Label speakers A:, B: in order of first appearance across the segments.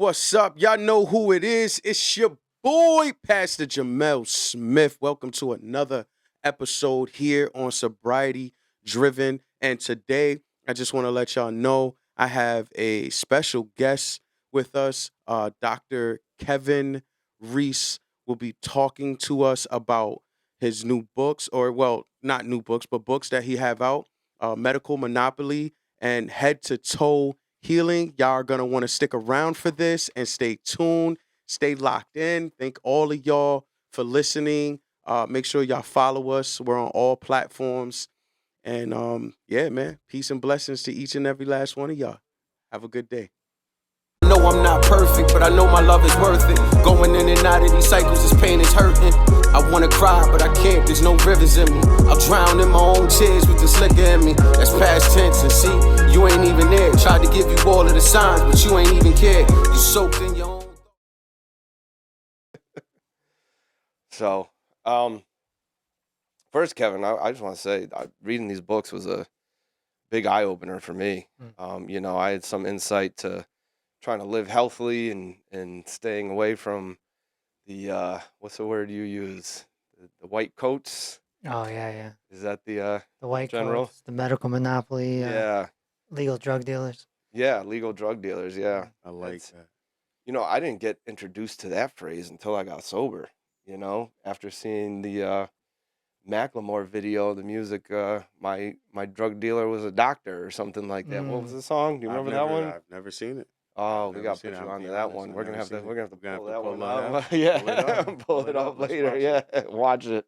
A: What's up? Y'all know who it is. It's your boy, Pastor Jamel Smith. Welcome to another episode here on Sobriety Driven. And today, I just want to let y'all know I have a special guest with us. Dr. Kevin Reese will be talking to us about his new books, or, well, not new books, but books that he have out, Medical Monopoly and Head to Toe Healing. Y'all are going to want to stick around for this and stay tuned, stay locked in. Thank all of y'all for listening. Make sure y'all follow us. We're on all platforms. And yeah, man, peace and blessings to each and every last one of y'all. Have a good day.
B: I know I'm not perfect, but I know my love is worth it. Going in and out of these cycles, this pain is hurting. I wanna cry, but I can't, there's no rivers in me. I'll drown in my own tears with this liquor in me. That's past tense, and see, you ain't even there. Tried to give you all of the signs, but you ain't even care. You soaked in your own.
C: So, first, Kevin, I just want to say, reading these books was a big eye-opener for me. I had some insight to trying to live healthily and staying away from the, what's the word you use? The white coats?
D: Oh, yeah.
C: Is that the
D: white
C: general?
D: coats, the medical monopoly,
C: Yeah.
D: legal drug dealers.
C: Yeah, legal drug dealers, yeah.
A: I like that.
C: I didn't get introduced to that phrase until I got sober, after seeing the Macklemore video, the music, my drug dealer was a doctor or something like that. What was the song? Do you remember that one?
A: I've never seen it.
C: Oh, we got to put you onto that one. We're gonna have to pull that one up. Yeah, pull it up later. Yeah, watch it.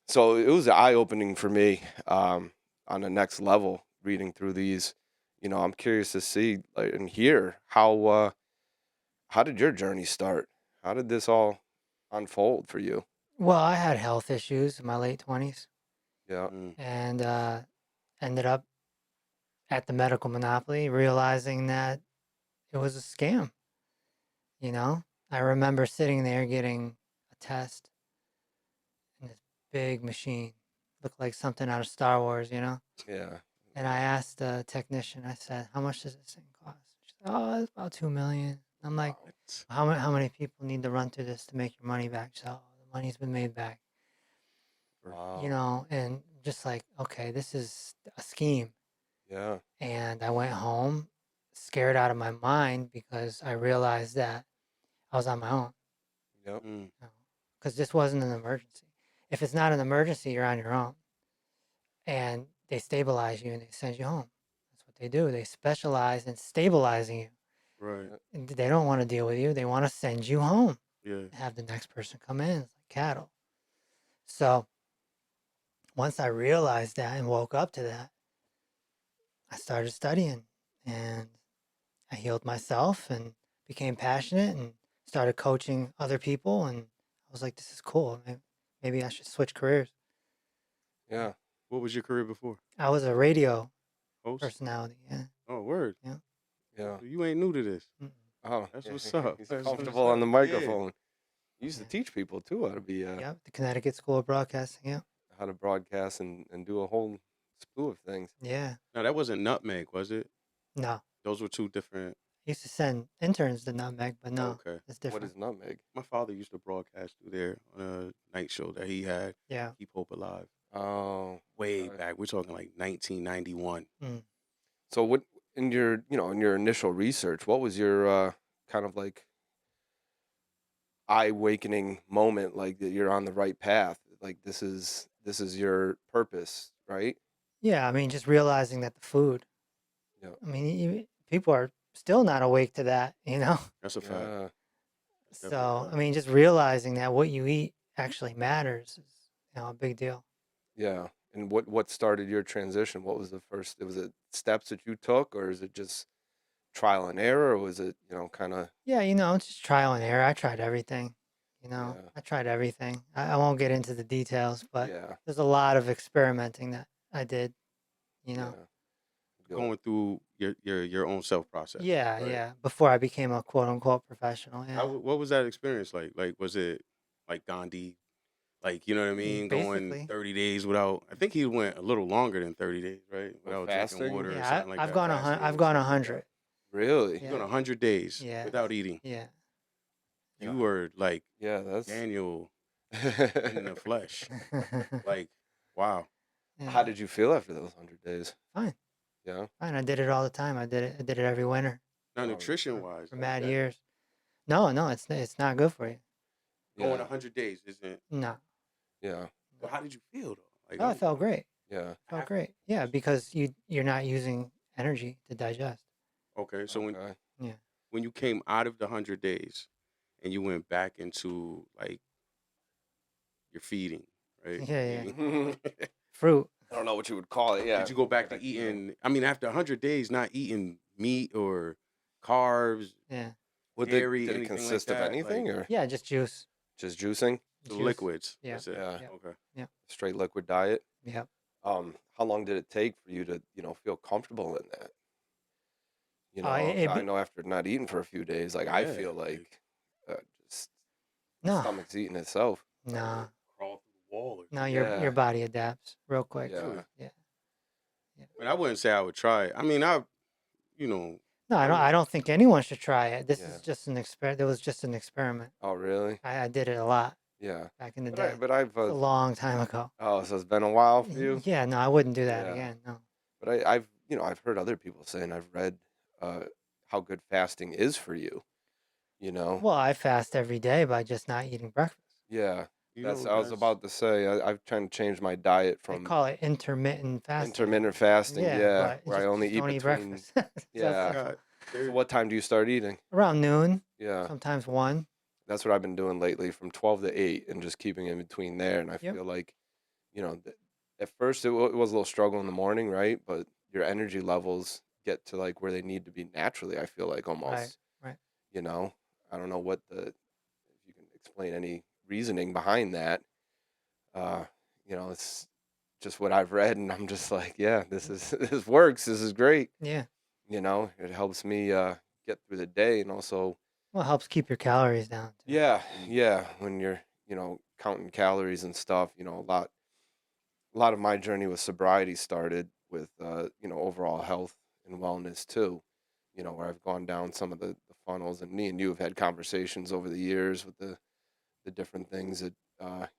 C: So it was eye-opening for me on the next level reading through these. I'm curious to see and hear how did your journey start? How did this all unfold for you?
D: Well, I had health issues in my late 20s
C: Yeah.
D: and ended up at the medical monopoly realizing that it was a scam. I remember sitting there getting a test in this big machine. Looked like something out of Star Wars,
C: Yeah.
D: And I asked the technician, I said, how much does this thing cost? She said, oh, it's about $2 million. I'm like, how many people need to run through this to make your money back? So the money's been made back.
C: Wow.
D: And just like, okay, this is a scheme.
C: Yeah.
D: And I went home scared out of my mind because I realized that I was on my own.
C: Yep.
D: Because this wasn't an emergency. If it's not an emergency, you're on your own. And they stabilize you and they send you home. That's what they do. They specialize in stabilizing you.
A: Right.
D: And they don't want to deal with you. They want to send you home.
A: Yeah.
D: Have the next person come in. It's like cattle. So once I realized that and woke up to that, I started studying and I healed myself and became passionate and started coaching other people. And I was like, this is cool. Maybe I should switch careers.
C: Yeah.
A: What was your career before?
D: I was a radio
A: Host?
D: personality. Yeah.
A: Oh, word.
D: Yeah.
C: Yeah.
A: So you ain't new to this.
C: Oh,
A: That's what's up.
C: He's
A: That's
C: comfortable
A: what's
C: on the
A: up.
C: microphone. You used to teach people too how to be
D: Yep. The Connecticut School of Broadcasting. Yeah.
C: how to broadcast and do a whole slew of things.
D: Yeah.
A: No, that wasn't Nutmeg, was it?
D: No.
A: Those were two different.
D: I used to send interns to Nutmeg, but no,
A: Okay.
D: it's different.
C: What is nutmeg?
A: My father used to broadcast through there on a night show that he had.
D: Yeah.
A: Keep Hope Alive.
C: Oh,
A: Way back. We're talking like 1991.
C: So what in your initial research, what was your kind of like eye-awakening moment, like that you're on the right path, like this is your purpose, right?
D: Yeah. I mean, just realizing that the food.
C: Yeah.
D: I mean, people are still not awake to that,
A: That's a fact.
C: Yeah.
D: So, I mean, just realizing that what you eat actually matters is, a big deal.
C: Yeah. And what started your transition? What was the first? Was it steps that you took, or is it just trial and error, or was it kind of?
D: Yeah, it's just trial and error. I tried everything.
C: Yeah.
D: I tried everything. I won't get into the details, but
C: Yeah.
D: there's a lot of experimenting that I did.
C: Yeah.
A: Going through your own self process.
D: Yeah,
A: right?
D: yeah. Before I became a quote unquote professional. Yeah.
A: What was that experience like? Like, was it like Gandhi? Like, you know what I mean?
D: Basically.
A: Going 30 days without. I think he went a little longer than 30 days, right? Without
C: fasting?
A: drinking water or
D: Yeah,
A: something like
D: I've
A: that.
D: gone
A: Fasting
D: I've
A: or
D: gone
A: something like
D: 100.
C: Really?
A: You went
D: Yeah.
A: 100 days
D: Yeah.
A: without eating.
D: Yeah.
A: You were like
C: Yeah, that's.
A: Daniel in the flesh. Like, wow.
C: How
D: Yeah.
C: did you feel after those 100 days?
D: Fine.
C: Yeah.
D: Fine. I did it all the time. I did it every winter
A: Now,
C: Oh,
A: nutrition wise,
D: for mad years. No, it's not good for you.
A: going
C: Yeah.
A: 100 days isn't.
D: No.
C: Yeah.
A: But how did you feel though? Like,
D: Oh, I felt great.
C: Yeah.
D: Felt great. Yeah, because you're not using energy to digest.
A: okay. So
C: Okay.
D: Yeah.
A: when you came out of the 100 days and you went back into like your feeding, right?
D: Yeah,
C: I
D: Fruit.
C: don't know what you would call it. Yeah.
A: Did you go back to
C: Like, you know,
A: eating? I mean, after 100 days, not eating meat or carbs,
D: Yeah.
A: dairy,
C: did it
A: anything
C: consist
A: like
C: of
A: that?
C: anything
A: Like,
C: or
D: Yeah, just juice.
C: just juicing?
A: the
D: Juice.
A: liquids.
D: Yeah.
A: That's it.
C: Yeah.
D: Yeah.
A: Okay.
C: Straight liquid diet.
D: Yep.
C: How long did it take for you to, feel comfortable in that? You know,
D: it
C: I
D: be-
C: know after not eating for a few days, like I
A: Yeah,
C: feel
A: like-
C: like just
D: No.
C: stomach's eating itself.
D: Nah.
A: Crawl through the wall. Or
D: No,
C: Yeah.
D: your body adapts real quick.
C: Yeah.
D: Yeah.
A: I mean, I wouldn't say I would try it. I mean, you know,
D: No, I don't think anyone should try it. This
C: Yeah.
D: is just an experiment. It was just an experiment.
C: Oh, really?
D: I did it a lot
C: Yeah.
D: back in the
C: But,
D: day.
C: but I've
D: It's a long time ago.
C: oh, so it's been a while for you.
D: Yeah, no, I wouldn't do that
C: Yeah.
D: again. No.
C: But I've heard other people say, and I've read how good fasting is for you. You know.
D: Well, I fast every day by just not eating breakfast.
C: Yeah.
A: you
C: That's
A: know,
C: I was about to say. I've trying to change my diet
D: They
C: from
D: call it intermittent fasting.
C: intermittent fasting. Yeah,
D: but
C: where I
D: just-
C: only
D: just
C: eat
D: don't
C: between.
D: breakfast. That's
C: Yeah.
D: simple.
A: God,
C: So what time do you start eating?
D: Around noon,
C: Yeah,
D: sometimes 1.
C: that's what I've been doing lately, from 12 to 8, and just keeping in between there. And I
D: Yep.
C: feel like, at first it was a little struggle in the morning, right? But your energy levels get to like where they need to be naturally. I feel like almost.
D: right.
C: You know, I don't know if you can explain any reasoning behind that. It's just what I've read, and I'm just like, yeah, this works. This is great.
D: Yeah.
C: It helps me get through the day, and also,
D: Well, it helps keep your calories down. Too.
C: yeah, when you're, counting calories and stuff, a lot of my journey with sobriety started with, overall health and wellness too, where I've gone down some of the funnels, and me and you have had conversations over the years with the different things that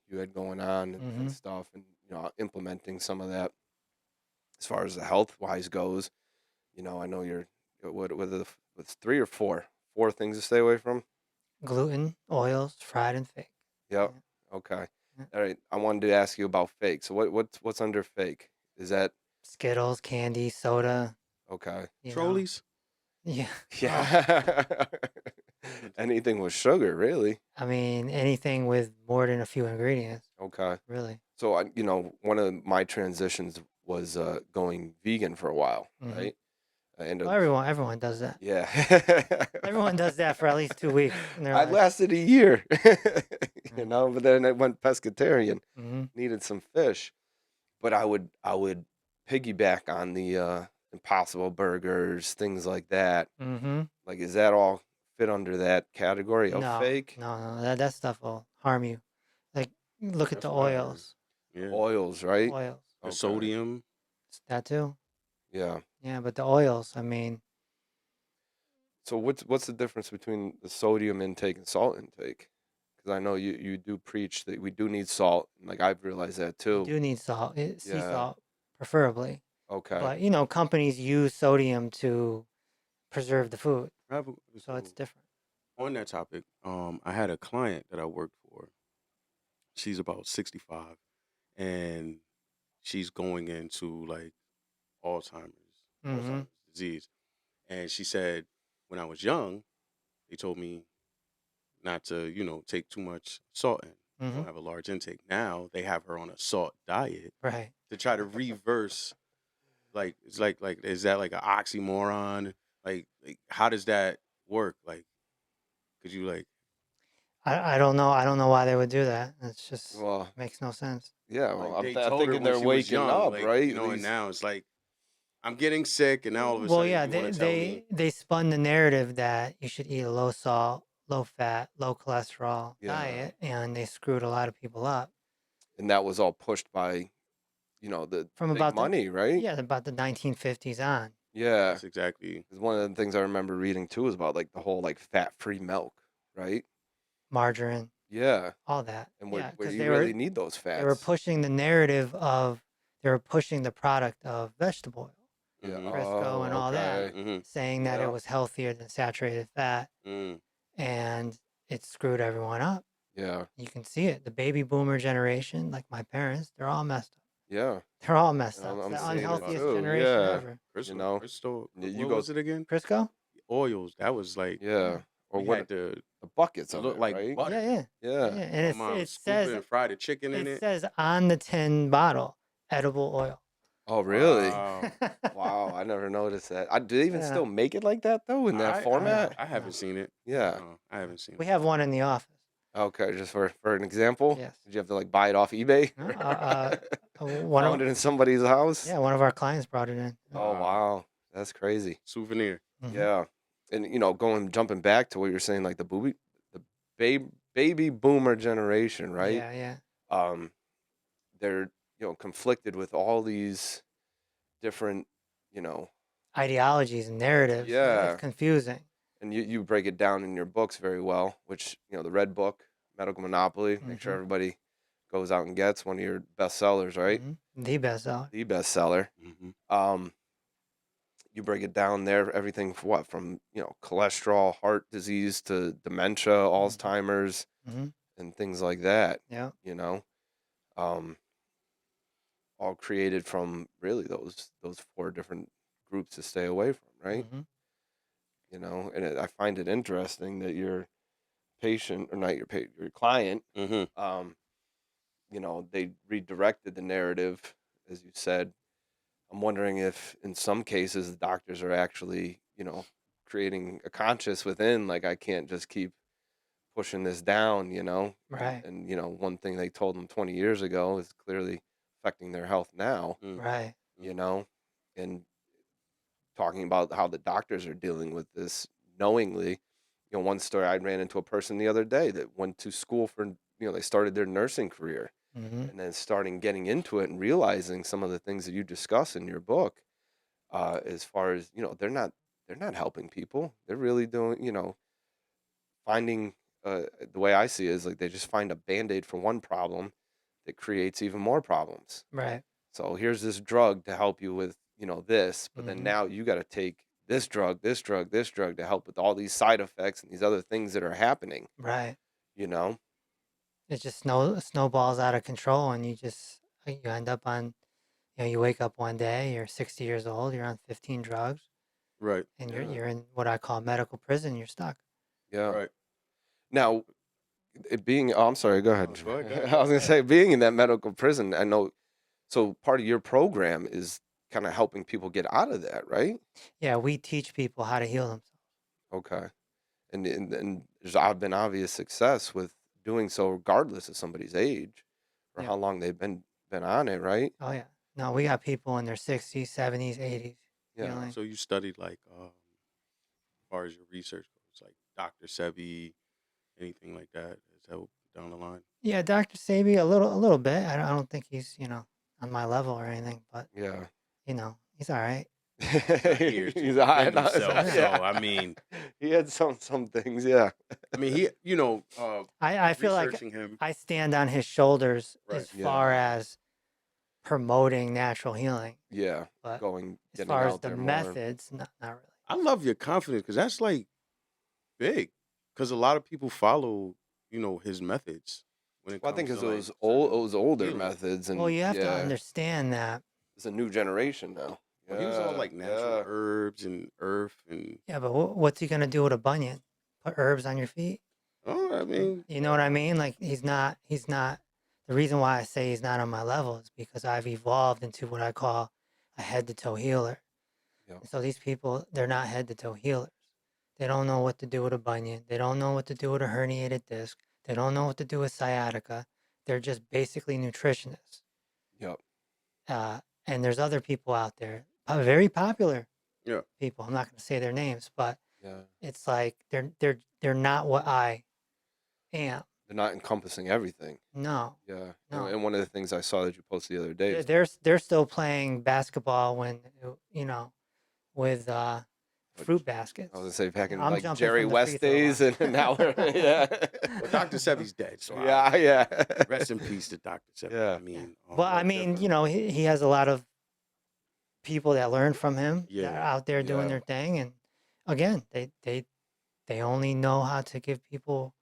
C: you had going on and
D: Mhm.
C: stuff, and, implementing some of that as far as the health wise goes. I know you're, what's 3 or 4 things to stay away from?
D: Gluten, oils, fried and fake.
C: Yep. Okay.
D: Yeah.
C: All right. I wanted to ask you about fake. So what's under fake? Is that
D: Skittles, candy, soda.
C: okay?
D: you know.
A: trolleys.
D: Yeah.
C: Yeah. Anything with sugar, really?
D: I mean, anything with more than a few ingredients,
C: Okay.
D: really.
C: So one of my transitions was going vegan for a while,
D: Mhm.
C: right? And
D: Well, everyone does that.
C: yeah.
D: Everyone does that for at least 2 weeks. In their
C: I
D: life.
C: lasted a year,
D: Mm.
C: but then I went pescatarian.
D: Mhm.
C: Needed some fish, but I would piggyback on the Impossible burgers, things like that.
D: Mhm.
C: Like, is that all fit under that category of
D: No,
C: fake?
D: no, that stuff will harm you. Like, look at
A: That's
D: the
A: what I heard.
D: oils.
A: Yeah.
C: Oils, right?
D: Oils.
A: The
C: Okay.
A: sodium.
D: That too.
C: Yeah.
D: Yeah, but the oils, I mean,
C: So what's the difference between the sodium intake and salt intake? Because I know you do preach that we do need salt. Like, I've realized that
D: you
C: too.
D: do need salt, sea
C: Yeah.
D: salt, preferably.
C: Okay.
D: But, companies use sodium to preserve the food,
A: I have a-
D: so it's different.
A: on that topic. I had a client that I worked for. She's about 65, and she's going into like Alzheimer's
D: Mhm.
A: disease. And she said, when I was young, they told me not to, take too much salt in. Don't
D: Mhm.
A: have a large intake. Now they have her on a salt diet
D: Right.
A: to try to reverse. Like, it's like is that like an oxymoron? Like how does that work? Like, could you like?
D: I don't know. I don't know why they would do that. It's just
C: Well,
D: makes no sense.
C: yeah.
A: Like,
C: Well,
A: they
C: I'm
A: told her
C: thinking
A: when
C: they're
A: she was
C: waking
A: young,
C: up,
A: like,
C: right?
A: and
C: These-
A: now it's like I'm getting sick, and now all of a
D: Well,
A: sudden
D: yeah,
A: you want to tell me.
D: they spun the narrative that you should eat a low salt, low fat, low cholesterol
C: Yeah.
D: diet, and they screwed a lot of people up.
C: and that was all pushed by, the
D: From
C: big
D: about
C: money, right?
D: Yeah, about the 1950s on.
C: Yeah.
A: That's exactly.
C: 'Cause one of the things I remember reading too is about like the whole like fat-free milk, right?
D: Margarine,
C: Yeah.
D: all that.
C: And
D: Yeah,
C: where
D: because
C: you really need those
D: they were
C: fats.
D: pushing the narrative of they were pushing the product of vegetable oil,
C: Yeah.
A: Mhm.
D: Crisco, and
C: Oh,
D: all that,
C: okay.
A: Mm-hmm.
D: saying that it
C: Yeah.
D: was healthier than saturated fat,
A: Mm.
D: and it screwed everyone up.
C: Yeah.
D: You can see it. The baby boomer generation, like my parents, they're all messed up.
C: Yeah.
D: They're all messed
C: And
D: up. It's
C: I'm
D: the
C: seeing it
D: unhealthiest
C: too.
D: generation
C: Yeah.
D: ever.
C: You know,
A: Crystal.
C: you
A: What
C: go,
A: was it again?
D: Crisco?
A: Oils. That was like
C: yeah. Or
A: we
C: what
A: had the
C: the buckets
A: it
C: of
A: looked
C: it,
A: like
C: right?
A: butter.
D: Yeah, yeah.
C: Yeah.
D: Yeah, and
A: My mom
D: it
A: scooping
D: says
A: and fried the chicken in
D: it
A: it.
D: says on the tin bottle, edible oil.
C: Oh, really?
A: Wow.
C: Wow, I never noticed that. Do they even
D: Yeah.
C: still make it like that though in that format?
A: I haven't seen it.
C: Yeah.
A: No, I haven't seen
D: We
A: it.
D: have one in the office.
C: Okay, just for an example.
D: Yes.
C: Did you have to like buy it off eBay?
D: No, one
C: Found
D: of
C: it in somebody's house?
D: yeah, one of our clients brought it in.
C: Oh, wow. That's crazy.
A: Souvenir.
D: Mhm.
C: Yeah. And jumping back to what you're saying, like the baby boomer generation, right?
D: Yeah, yeah.
C: They're, conflicted with all these different, you know,
D: Ideologies and narratives.
C: Yeah.
D: It's confusing.
C: and you break it down in your books very well, which, the Red Book, Medical Monopoly, make sure
D: Mhm.
C: everybody goes out and gets one of your bestsellers, right?
D: Mhm. The bestseller.
C: The bestseller.
A: Mm-hmm.
C: You break it down there, everything from cholesterol, heart disease to dementia, Alzheimer's,
D: Mm-hmm.
C: and things like that.
D: Yeah.
C: Um, all created from really those four different groups to stay away from, right?
D: Mhm.
C: And I find it interesting that your patient, or not your client,
A: Mm-hmm.
C: they redirected the narrative, as you said. I'm wondering if in some cases the doctors are actually, creating a conscious within, like, I can't just keep pushing this down,
D: Right.
C: and one thing they told them 20 years ago is clearly affecting their health now,
D: Right.
C: and talking about how the doctors are dealing with this knowingly. One story, I ran into a person the other day that went to school for, they started their nursing career,
D: Mm-hmm.
C: and then starting getting into it and realizing some of the things that you discuss in your book, as far as, they're not helping people. They're really doing, finding, the way I see it is like they just find a band-aid for one problem that creates even more problems.
D: Right.
C: So here's this drug to help you with, this, but then
D: Mhm.
C: now you got to take this drug, this drug, this drug to help with all these side effects and these other things that are happening,
D: Right.
C: you know?
D: It just snowballs out of control, and you end up on, you wake up one day, you're 60 years old, you're on 15 drugs,
A: Right.
D: and
C: Yeah.
D: you're in what I call medical prison. You're stuck.
C: Yeah.
A: Right.
C: Now, it being, oh, I'm sorry, go ahead.
A: No, go ahead, go ahead,
C: I
A: go
C: was going to
A: ahead.
C: say, being in that medical prison, I know, so part of your program is kind of helping people get out of that, right?
D: Yeah, we teach people how to heal themselves.
C: Okay. And there's been obvious success with doing so regardless of somebody's age or
D: Yeah.
C: how long they've been on it, right?
D: Oh yeah. No, we got people in their 60s, 70s, 80s
C: Yeah.
D: healing.
A: So you studied like, as far as your research goes, like Dr. Sebi, anything like that? Is that down the line?
D: Yeah, Dr. Sabi, a little bit. I don't think he's, on my level or anything, but
C: Yeah.
D: he's all right.
A: Here to
C: He's
A: defend himself. So
C: yeah.
A: I mean,
C: He had some things, yeah.
A: I mean, he,
D: I feel like
A: researching him.
D: I stand on his shoulders
A: Right.
D: as
C: Yeah.
D: far as promoting natural healing,
C: Yeah.
D: but
C: Getting
D: as far as
C: out
D: the
C: there more.
D: methods, not really.
A: I love your confidence because that's like big. Because a lot of people follow, his methods when it
C: Well, I
A: comes
C: think
A: to
C: because it
A: like
C: was older
A: healing.
C: methods, and
D: Well, you have to
C: yeah,
D: understand that.
C: it's a new generation now.
A: Well, he was all
C: Yeah,
A: like natural
C: yeah.
A: herbs and earth and
D: Yeah, but what's he gonna do with a bunion? Put herbs on your feet?
A: I mean,
D: You know what I mean? Like he's not. The reason why I say he's not on my level is because I've evolved into what I call a head to toe healer.
C: Yeah.
D: And so these people, they're not head to toe healers. They don't know what to do with a bunion. They don't know what to do with a herniated disc. They don't know what to do with sciatica. They're just basically nutritionists.
C: Yep.
D: And there's other people out there, very popular
A: yeah.
D: people. I'm not going to say their names, but
C: Yeah.
D: it's like they're not what I am.
C: They're not encompassing everything.
D: No,
C: Yeah.
D: no.
C: And one of the things I saw that you posted the other day is
D: They're still playing basketball when with fruit baskets.
C: I was gonna say back in
D: I'm
C: like
D: jumping
C: Jerry
D: from the free
C: West
D: throw
C: days,
D: line.
C: and now we're yeah.
A: Well, Dr. Sebi's dead, so
C: Yeah.
A: rest in peace to Dr. Sebi.
C: Yeah.
A: I mean,
D: Well, I
A: life
D: mean,
A: different.
D: you know, he has a lot of people that learn from him that
A: Yeah,
D: are out there doing
C: yeah.
D: their thing, and again, they only know how to give people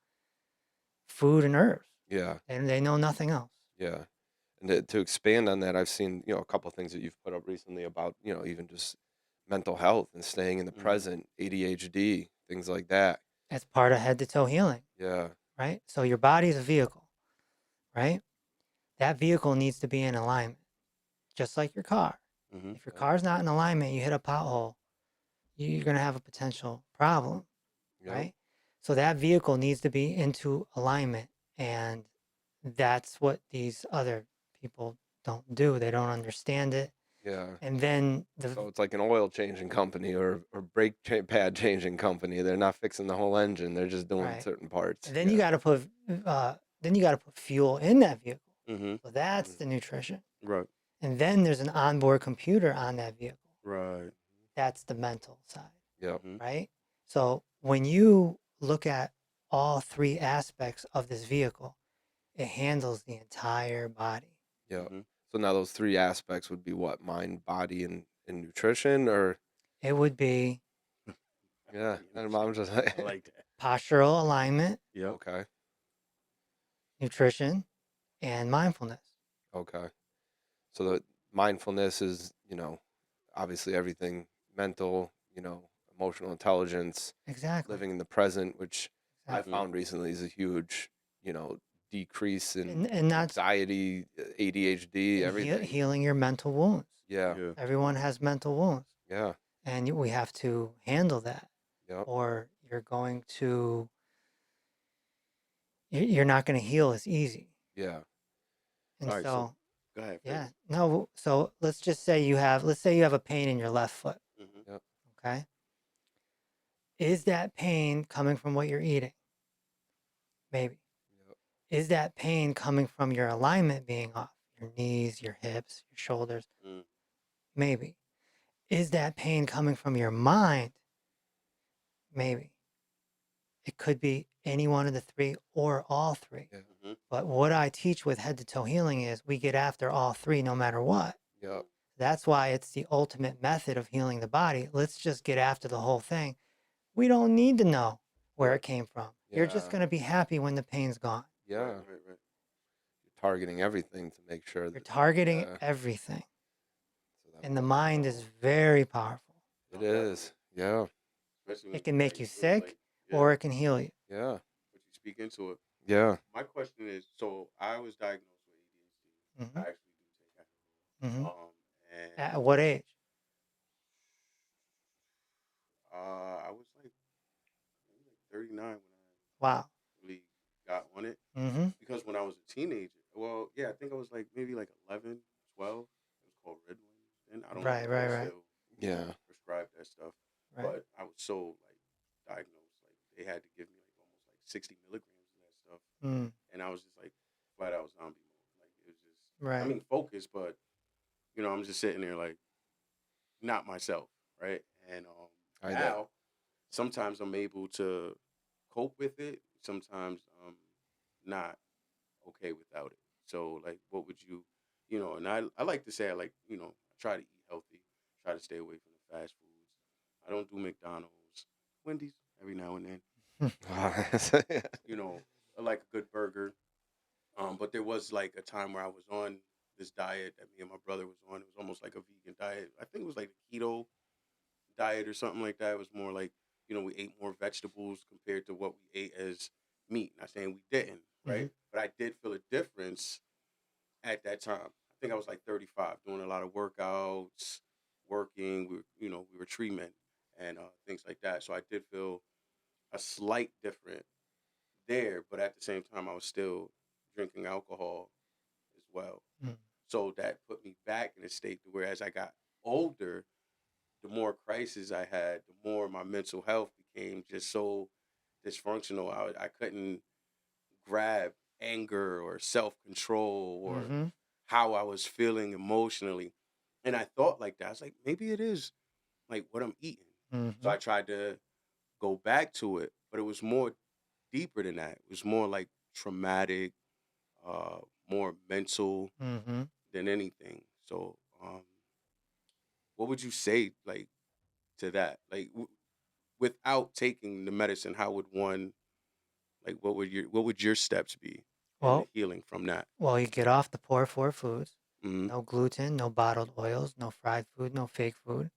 D: food and herbs,
C: Yeah.
D: and they know nothing else.
C: Yeah. And to expand on that, I've seen, a couple of things that you've put up recently about, even just mental health and staying in the
A: Mhm.
C: present, ADHD, things like that.
D: That's part of head to toe healing,
C: Yeah.
D: right? So your body is a vehicle, right? That vehicle needs to be in alignment, just like your car.
A: Mhm.
D: If your
C: Yeah.
D: car's not in alignment, you hit a pothole, you're going to have a potential problem,
C: Yep.
D: right? So that vehicle needs to be into alignment. And that's what these other people don't do. They don't understand it.
C: Yeah.
D: And then
C: So it's like an oil changing company or brake pad changing company. They're not fixing the whole engine. They're just doing
D: right.
C: certain parts.
D: And then you got to put fuel in that vehicle.
A: Mhm.
D: So that's the nutrition.
A: Right.
D: And then there's an onboard computer on that vehicle.
A: Right.
D: That's the mental side,
C: Yep.
A: Mhm.
D: right? So when you look at all three aspects of this vehicle, it handles the entire body.
C: Yep.
A: Mhm.
C: So now those three aspects would be what? Mind, body, and nutrition, or
D: It would be
C: yeah. And I'm just
A: I like that.
D: postural alignment,
A: Yep.
C: okay.
D: nutrition, and mindfulness.
C: Okay. So the mindfulness is, obviously everything mental, emotional intelligence,
D: Exactly.
C: living in the present, which I
D: Exactly.
C: found recently is a huge, decrease in
D: And that's
C: anxiety, ADHD, everything.
D: healing your mental wounds.
C: Yeah.
A: Yeah.
D: Everyone has mental wounds,
C: Yeah.
D: and we have to handle that,
C: Yep.
D: or you're not going to heal as easy.
C: Yeah.
D: And
A: All right.
D: so,
A: So go ahead.
D: yeah,
A: finish.
D: no. So let's say you have a pain in your left foot.
A: Mhm.
C: Yep.
D: Okay, is that pain coming from what you're eating? Maybe.
C: Yep.
D: Is that pain coming from your alignment being off? Your knees, your hips, your shoulders?
A: Mm.
D: Maybe. Is that pain coming from your mind? Maybe. It could be any one of the three or all three.
C: Yeah.
A: Mhm.
D: But what I teach with head to toe healing is we get after all three no matter what.
C: Yep.
D: That's why it's the ultimate method of healing the body. Let's just get after the whole thing. We don't need to know where it came from. You're just
C: Yeah.
D: going to be happy when the pain's gone.
C: Yeah.
A: Right. Right. Right.
C: You're targeting everything to make sure
D: You're
C: that
D: targeting
C: yeah.
D: everything.
C: So that
D: And the
C: way-
D: mind is very powerful.
C: It is. Yeah.
A: Especially when
D: It can make
A: like,
D: you
A: feel
D: sick
A: like, yeah,
D: or it can heal you.
C: Yeah.
A: but you speak into it.
C: Yeah.
A: My question is, so I was diagnosed with ADHD.
D: Mhm.
A: I actually do take Adderall.
D: Mhm.
A: And
D: At what age?
A: I was like maybe like 39 when
D: Wow.
A: I really got on it.
D: Mm-hmm.
A: Because when I was a teenager, well, yeah, I think I was like maybe like 11, 12. It was called Ritalin. And I don't know
D: Right,
A: if
D: right,
A: they
D: right.
A: still
C: Yeah.
A: prescribe that stuff.
D: Right.
A: But I was so like diagnosed, like they had to give me like almost like 60 milligrams of that stuff.
D: Mm.
A: And I was just like flat out zombie mode. Like it was just,
D: Right.
A: I mean, focused, but I'm just sitting there like not myself, right? And
C: I
A: now sometimes I'm able to cope with it. Sometimes I'm not okay without it. So like, what would you, And I like to say I like, I try to eat healthy, try to stay away from the fast foods. I don't do McDonald's, Wendy's every now and then. I like a good burger. But there was like a time where I was on this diet that me and my brother was on. It was almost like a vegan diet. I think it was like a keto diet or something like that. It was more like, we ate more vegetables compared to what we ate as meat. Not saying we didn't, right? But I did feel a difference at that time. I think I was like 35, doing a lot of workouts, working. We were tree men and things like that. So I did feel a slight difference there, but at the same time, I was still drinking alcohol as well.
D: Mm.
A: So that put me back in a state to where as I got older, the more crises I had, the more my mental health became just so dysfunctional. I couldn't grab anger or self control or how I was feeling emotionally. And I thought like that. I was like, maybe it is like what I'm eating.
D: Mm-hmm.
A: So I tried to go back to it, but it was more deeper than that. It was more like traumatic, uh, more mental
D: Mm-hmm.
A: than anything. So, what would you say like to that? Like without taking the medicine, how would one like what would your steps be in the
D: Well,
A: healing from that?
D: you get off the poor four foods.
A: Hmm.
D: No gluten, no bottled oils, no fried food, no fake food.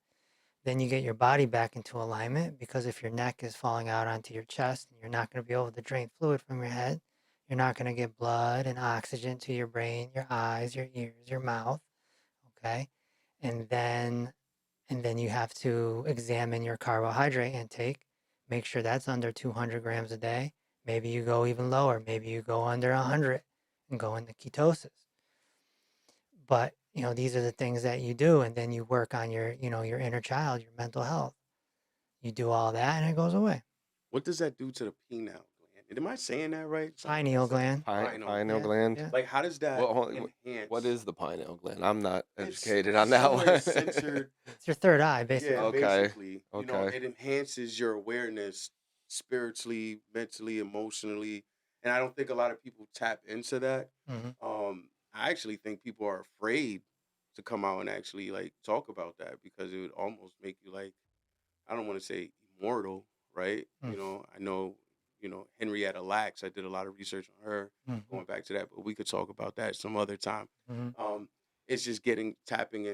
D: Then you get your body back into alignment, because if your neck is falling out onto your chest and you're not going to be able to drain fluid from your head, you're not going to get blood and oxygen to your brain, your eyes, your ears, your mouth. Okay. And then you have to examine your carbohydrate intake, make sure that's under 200 grams a day. Maybe you go even lower. Maybe you go under 100 and go into ketosis. But, these are the things that you do. And then you work on your, your inner child, your mental health. You do all that and it goes away.
A: What does that do to the pineal gland? And am I saying that right? Something
D: Pineal
A: like that.
D: gland.
A: Pineal
C: Pineal
A: gland.
C: gland.
D: Yeah.
A: Like, how does that enhance?
C: What is the pineal gland? I'm not
A: It's
C: educated on that
A: somewhere
C: one.
A: centered.
D: It's your third eye, basically.
A: Yeah,
C: Okay.
A: basically,
C: Okay.
A: it enhances your awareness spiritually, mentally, emotionally, and I don't think a lot of people tap into that.
D: Mm-hmm.
A: I actually think people are afraid to come out and actually like talk about that because it would almost make you like, I don't want to say immortal, right? I know, Henrietta Lacks. I did a lot of research on her,
D: Mm-hmm.
A: going back to that, but we could talk about that some other time.
D: Mm-hmm.
A: It's just tapping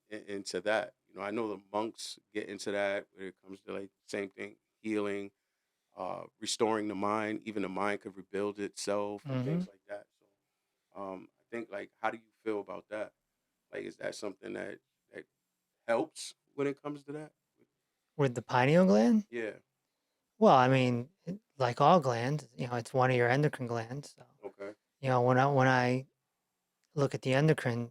A: into that. I know the monks get into that when it comes to like same thing, healing, restoring the mind. Even the mind could rebuild itself and
D: Mm-hmm.
A: things like that. So, I think like, how do you feel about that? Like, is that something that helps when it comes to that?
D: With the pineal gland?
A: Yeah.
D: Well, I mean, like all glands, it's one of your endocrine glands. So,
A: Okay.
D: when I look at the endocrine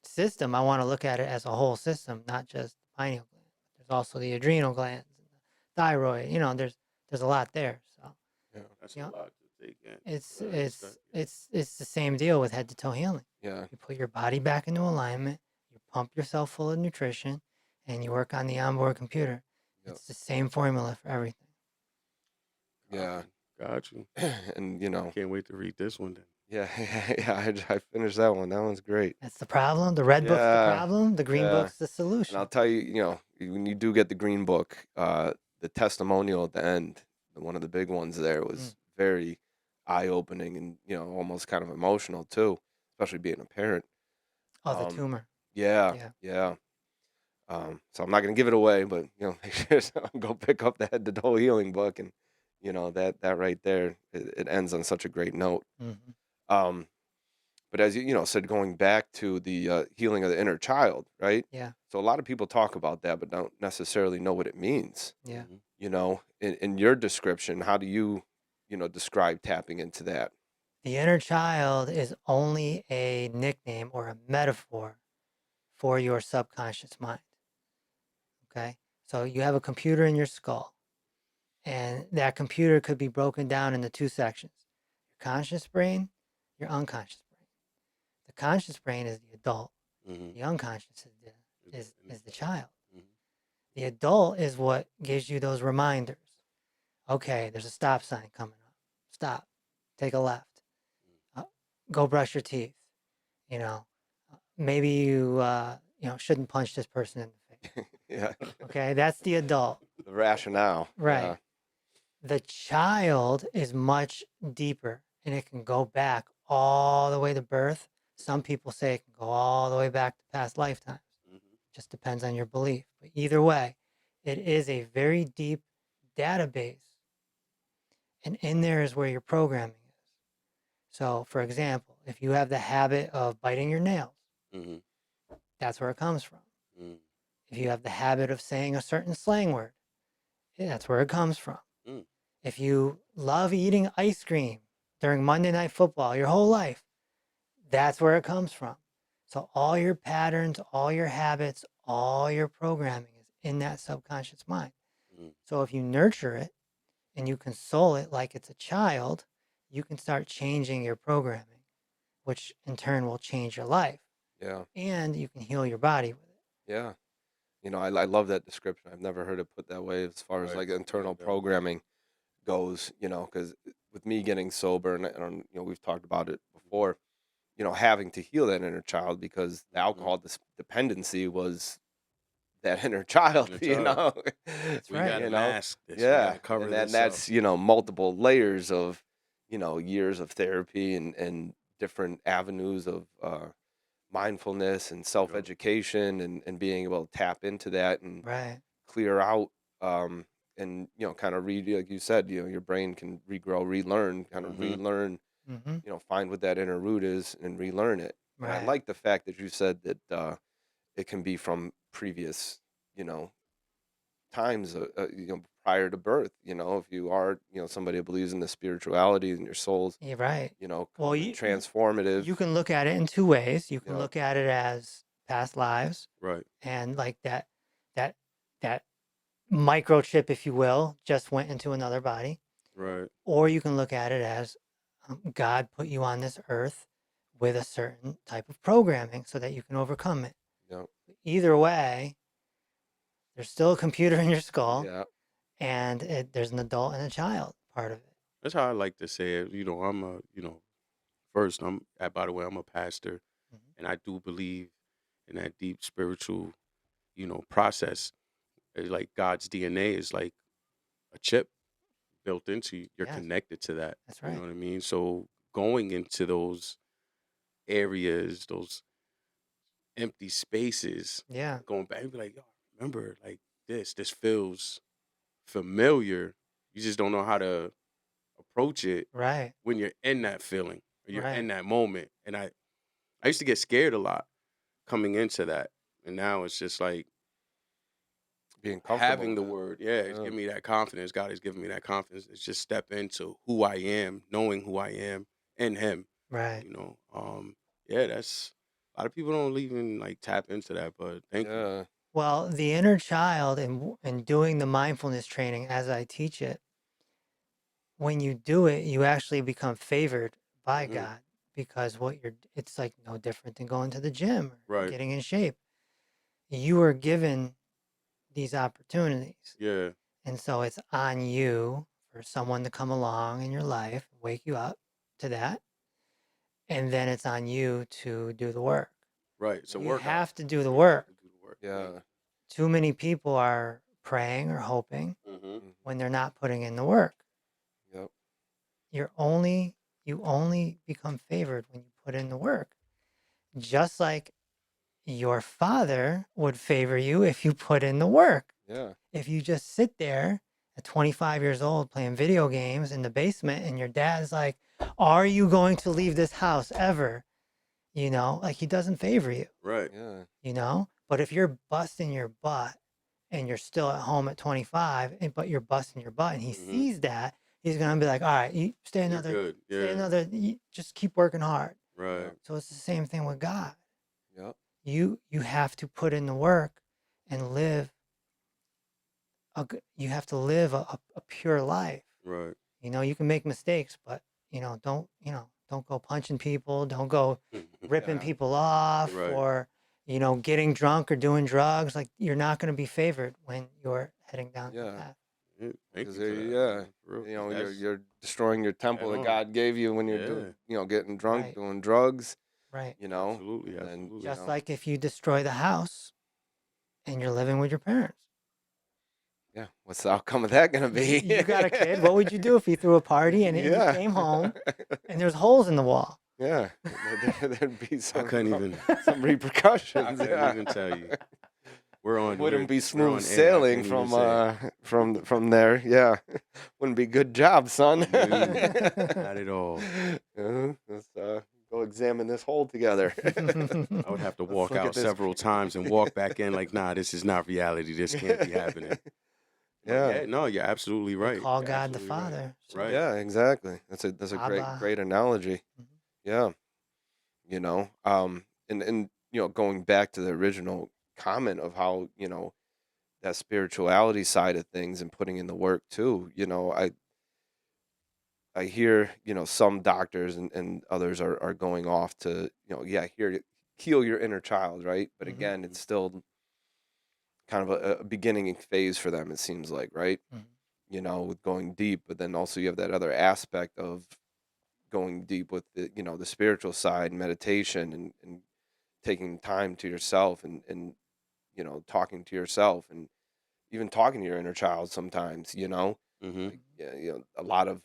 D: system, I want to look at it as a whole system, not just the pineal gland. There's also the adrenal glands and the thyroid. There's a lot there. So,
C: Yeah.
A: That's
D: you
A: a
D: know,
A: lot to take in.
D: it's
A: I understand.
D: it's the same deal with head to toe healing.
C: Yeah.
D: You put your body back into alignment, you pump yourself full of nutrition, and you work on the onboard computer.
C: Yep.
D: It's the same formula for everything.
C: Yeah.
A: Got you.
C: And
A: Can't wait to read this one then.
C: yeah, yeah. I finished that one. That one's great.
D: That's the problem. The red book's the
C: Yeah.
D: problem. The green
C: Yeah.
D: book's the
C: And
D: solution.
C: I'll tell you, when you do get the green book, the testimonial at the end, one of the big ones there was very eye-opening and almost kind of emotional too, especially being a parent.
D: Oh, the tumor.
C: Yeah,
D: Yeah.
C: yeah. So I'm not gonna give it away, but make sure go pick up the Head to Toe Healing book, and that right there, it ends on such a great note.
D: Mm-hmm.
C: But as you said, going back to the healing of the inner child, right?
D: Yeah.
C: So a lot of people talk about that, but don't necessarily know what it means.
D: Yeah.
C: In your description, how do you describe tapping into that?
D: The inner child is only a nickname or a metaphor for your subconscious mind. Okay. So you have a computer in your skull, and that computer could be broken down into two sections: your conscious brain, your unconscious brain. The conscious brain is the adult.
A: Mm-hmm.
D: The unconscious is the child.
A: Mm-hmm.
D: The adult is what gives you those reminders. Okay, there's a stop sign coming up. Stop. Take a left. Go brush your teeth. Maybe you shouldn't punch this person in the face.
C: Yeah.
D: Okay, that's the adult.
C: The rationale.
D: Right.
C: Yeah.
D: The child is much deeper, and it can go back all the way to birth. Some people say it can go all the way back to past lifetimes.
A: Mm-hmm.
D: Just depends on your belief. But either way, it is a very deep database. And in there is where your programming is. So, for example, if you have the habit of biting your nails,
A: Mm-hmm.
D: that's where it comes from.
A: Mm-hmm.
D: If you have the habit of saying a certain slang word, that's where it comes from.
A: Mm.
D: If you love eating ice cream during Monday Night Football your whole life, that's where it comes from. So all your patterns, all your habits, all your programming is in that subconscious mind.
A: Mm.
D: So if you nurture it and you console it like it's a child, you can start changing your programming, which in turn will change your life.
C: Yeah.
D: And you can heal your body with it.
C: Yeah. I love that description. I've never heard it put that way as far as
A: Right.
C: like
A: I
C: internal
A: like that.
C: programming goes, because with me getting sober and we've talked about it before, having to heal that inner child because the
A: Mhm.
C: alcohol dependency was that inner child,
A: Inner child.
D: That's
A: We
D: right.
A: gotta
C: you know,
A: mask this. We
C: yeah,
A: gotta cover
C: and
A: this up.
C: that's multiple layers of years of therapy and different avenues of mindfulness and self education and being able to tap into that and
D: Right.
C: clear out um and kind of read, like you said, your brain can regrow, relearn, kind of
A: Mhm.
C: relearn,
D: Mm-hmm.
C: find what that inner root is and relearn it. And I
D: Right.
C: like the fact that you said that it can be from previous times prior to birth. If you are somebody who believes in the spirituality and your soul's
D: You're right. Well,
C: coming transformative.
D: you can look at it in two ways. You can
C: Yeah.
D: look at it as past lives
A: Right.
D: and like that that microchip, if you will, just went into another body.
A: Right.
D: Or you can look at it as God put you on this earth with a certain type of programming so that you can overcome it.
C: Yeah.
D: Either way, there's still a computer in your skull,
C: Yeah.
D: and there's an adult and a child part of it.
A: That's how I like to say it. I'm a, first by the way, I'm a pastor,
D: Mhm.
A: and I do believe in that deep spiritual, process. It's like God's DNA is like a chip built into you. You're
D: Yes,
A: connected to that.
D: that's
A: You know
D: right.
A: what I mean? So going into those areas, those empty spaces,
D: Yeah,
A: going back and be like, yo, remember like this feels familiar. You just don't know how to approach it
D: right,
A: when you're in that feeling or you're
D: right.
A: in that moment. And I used to get scared a lot coming into that. And now it's just like
C: Being comfortable
A: having the
C: with it.
A: word. Yeah, it's
C: Yeah.
A: giving me that confidence. God has given me that confidence. It's just step into who I am, knowing who I am in him.
D: Right.
A: Yeah, that's a lot of people don't even like tap into that, but thank you.
C: Yeah.
D: Well, the inner child and doing the mindfulness training as I teach it, when you do it, you actually become favored by
A: Mhm.
D: God because it's like no different than going to the gym or
A: Right.
D: getting in shape. You are given these opportunities.
A: Yeah.
D: And so it's on you for someone to come along in your life, wake you up to that. And then it's on you to do the work.
A: Right. It's a
D: You
A: workout.
D: have to do the
A: You have
D: work.
A: to do the work.
C: Yeah.
D: Too many people are praying or hoping
A: Mm-hmm.
D: when they're not putting in the work.
C: Yep.
D: You only become favored when you put in the work. Just like your father would favor you if you put in the work.
C: Yeah.
D: If you just sit there at 25 years old playing video games in the basement and your dad's like, "Are you going to leave this house ever?" Like he doesn't favor you,
A: Right.
C: Yeah.
D: But if you're busting your butt and you're still at home at 25, but you're busting your butt and he
A: Mhm.
D: sees that, he's going to be like, "All right, you stay
A: You're good. Yeah.
D: just keep working hard."
A: Right.
D: So it's the same thing with God.
C: Yep.
D: You have to put in the work and live you have to live a pure life.
A: Right.
D: You can make mistakes, but don't go punching people, don't go ripping
C: Yeah.
D: people off
A: Right.
D: or getting drunk or doing drugs. Like you're not going to be favored when you're heading down
C: Yeah.
D: that path.
A: Yeah, thank you
C: Because
A: for that.
C: yeah,
A: Man. For real, 'cause that's-
C: you're destroying your temple
A: Right
C: that
A: on.
C: God gave you when you're doing, getting drunk,
D: Right.
C: doing drugs,
D: Right.
A: Absolutely.
C: and then,
A: Absolutely.
D: Just like if you destroy the house and you're living with your parents.
C: yeah, what's the outcome of that gonna be?
D: You got a kid. What would you do if he threw a party and you
C: Yeah.
D: came home and there's holes in the wall?
C: Yeah, there'd be some
A: couldn't even-
C: some repercussions.
A: I couldn't
C: yeah.
A: even tell you. We're on.
C: Wouldn't be
A: we're
C: smooth
A: on air, I
C: sailing
A: can't even say.
C: from there. Yeah, wouldn't be good job, son.
A: No, not at all.
C: Let's go examine this hole together.
A: I would have to
C: Let's
A: walk
C: look at
A: out
C: this.
A: several times and walk back in like, nah, this is not reality. This can't be happening. But
C: Yeah.
A: no, you're absolutely right.
D: Call
A: You're
D: God the
A: absolutely right.
D: Father. So
A: Right.
C: Yeah, exactly. That's a
D: Abba.
C: great analogy.
D: Mhm.
C: Yeah. And going back to the original comment of how, that spirituality side of things and putting in the work too, I hear, some doctors and others are going off to, heal your inner child, right? But
D: Mhm.
C: again, it's still kind of a beginning phase for them, it seems like, right?
D: Mhm.
C: You know, with going deep, but then also you have that other aspect of going deep with the, you know, the spiritual side, meditation, and taking time to yourself, and you know, talking to yourself, and even talking to your inner child sometimes, you know,
A: Mm-hmm.
C: like, yeah, you know, a lot of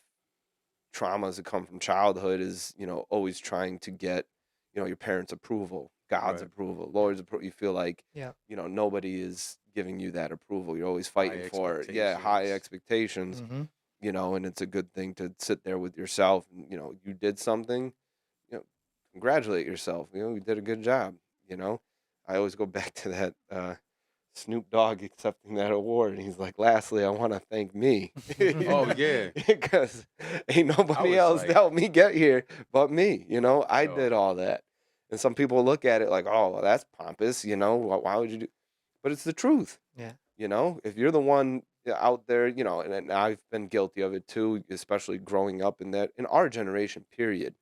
C: traumas that come from childhood is, you know, always trying to get, you know, your parents' approval, God's
A: Right.
C: approval, Lord's approval. You feel like,
D: Yeah.
C: you know, nobody is giving you that approval. You're always
A: High
C: fighting for it. Yeah, high
A: expectations.
C: expectations,
D: Mm-hmm.
C: you know, and it's a good thing to sit there with yourself. And, you know, you did something, you know, congratulate yourself. You know, you did a good job, you know. I always go back to that Snoop Dogg accepting that award, and he's like, "Lastly, I want to thank me,
A: Oh yeah.
C: because ain't
A: I
C: nobody
A: was
C: else to
A: like,
C: help me get here but me. You know, I
A: yo,
C: did all that." And some people look at it like, "Oh, well, that's pompous." You know, why would you do? But it's the truth.
D: Yeah.
C: You know, if you're the one out there, you know, and I've been guilty of it too, especially growing up in our generation, period,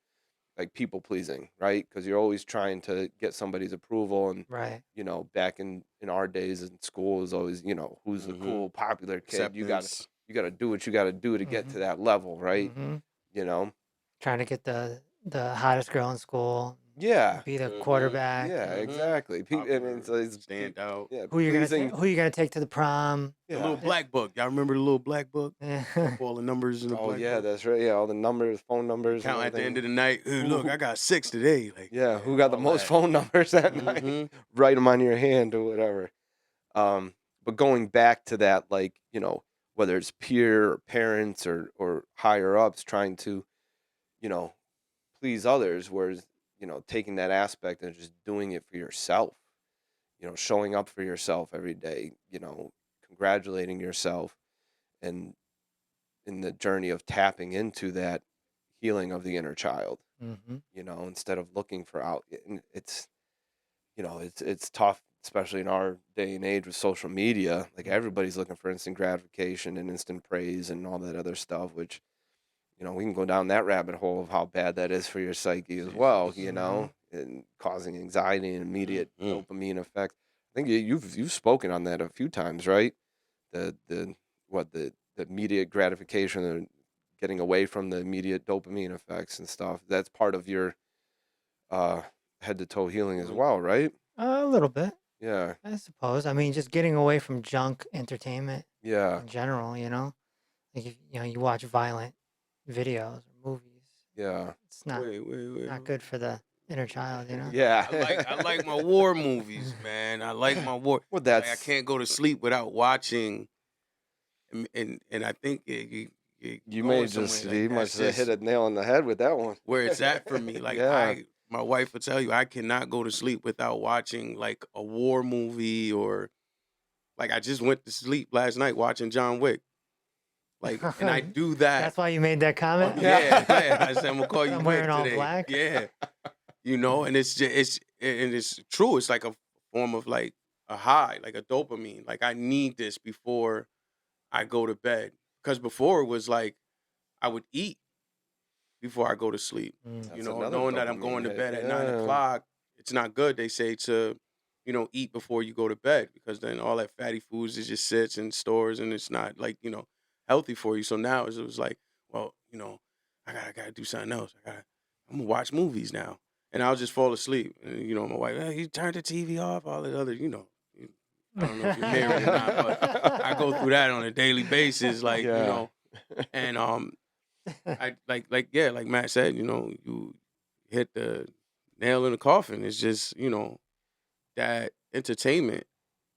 C: like people pleasing, right? Because you're always trying to get somebody's approval. And
D: Right.
C: you know, back in our days in school, is always, you know, who's the
A: Mm-hmm.
C: cool popular kid.
A: Acceptance.
C: You gotta do what you gotta do to get
D: Mm-hmm.
C: to that level, right?
D: Mm-hmm.
C: You know.
D: Trying to get the hottest girl in school,
C: Yeah.
D: be the
A: Mm-hmm.
D: quarterback.
C: Yeah,
D: And
A: Mm-hmm.
C: exactly. And
A: Popular, stand out.
C: yeah,
D: who you're gonna
C: pleasing.
D: who you gonna take to the prom?
A: The little
C: Yeah.
A: black book. Y'all remember the little black book?
D: Yeah.
A: All the numbers in the
C: Oh
A: black
C: yeah,
A: book.
C: that's right. Yeah, all the numbers, phone numbers, and
A: Count at the end
C: everything.
A: of the night. Hey,
C: Who-
A: look,
C: who-
A: I got 6 today. Like,
C: Yeah, who got the
A: all
C: most
A: that.
C: phone numbers that night?
A: Mhm.
C: Write them on your hand or whatever. But going back to that, like, you know, whether it's peer or parents or higher ups trying to, you know, please others, whereas, you know, taking that aspect and just doing it for yourself, you know, showing up for yourself every day, you know, congratulating yourself, and in the journey of tapping into that healing of the inner child,
D: Mm-hmm.
C: you know, instead of looking for out. And it's, you know, it's tough, especially in our day and age with social media. Like everybody's looking for instant gratification and instant praise and all that other stuff, which, you know, we can go down that rabbit hole of how bad that is for your psyche as well, you know, and causing anxiety and immediate
A: Mhm.
C: dopamine effect. I think you've spoken on that a few times, right? The the immediate gratification and getting away from the immediate dopamine effects and stuff. That's part of your uh head to toe healing as
A: Mhm.
C: well, right?
D: A little bit,
C: Yeah.
D: I suppose. I mean, just getting away from junk entertainment
C: Yeah.
D: in general. Like if, you watch violent videos or movies.
C: Yeah.
D: It's not
A: Wait.
D: good for the inner child.
C: Yeah.
A: I like my war movies, man. I like my war.
C: Well,
A: Like, I
C: that's
A: can't go to sleep without watching. And I think
C: you may
A: going somewhere
C: just
A: like
C: you
A: that's
C: must have hit
A: just
C: a nail on the head with that one.
A: where it's at for me. Like
C: Yeah.
A: my wife will tell you, I cannot go to sleep without watching like a war movie, or like I just went to sleep last night watching John Wick. Like, and I do that.
D: That's why you made that comment.
A: Yeah. I said I'm gonna call you
D: I'm
A: Wick
D: wearing all
A: today.
D: black.
A: Yeah, and it's just it's true. It's like a form of like a high, like a dopamine. Like I need this before I go to bed, because before it was like I would eat before I go to sleep.
D: Mm.
C: That's another
A: Knowing that I'm
C: dopamine
A: going to
C: hit.
A: bed at
C: Yeah.
A: 9:00, it's not good. They say to, eat before you go to bed, because then all that fatty foods, it just sits in stores, and it's not like, healthy for you. So now it was like, well, I gotta do something else. I'm gonna watch movies now, and I'll just fall asleep. And my wife, hey, you turned the TV off, all that other, I don't know if you're married or not, but I go through that on a daily basis, like,
C: Yeah.
A: and I like Matt said, you hit the nail in the coffin. It's just, that entertainment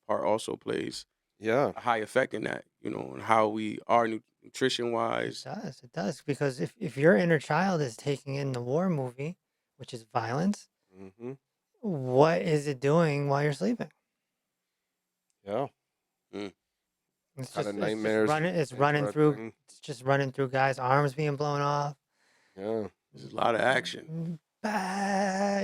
A: part also plays
C: Yeah.
A: a high effect in that, and how we are nutrition
D: It
A: wise.
D: does. It does. Because if your inner child is taking in the war movie, which is violence,
C: Mm-hmm.
D: what is it doing while you're sleeping?
C: Yeah.
D: It's
C: Kind
D: just,
C: of
D: it's just
C: nightmares.
D: running. It's running through.
C: interrupting.
D: It's just running through guys' arms being blown off.
C: Yeah.
A: There's a lot of action.
D: Bah,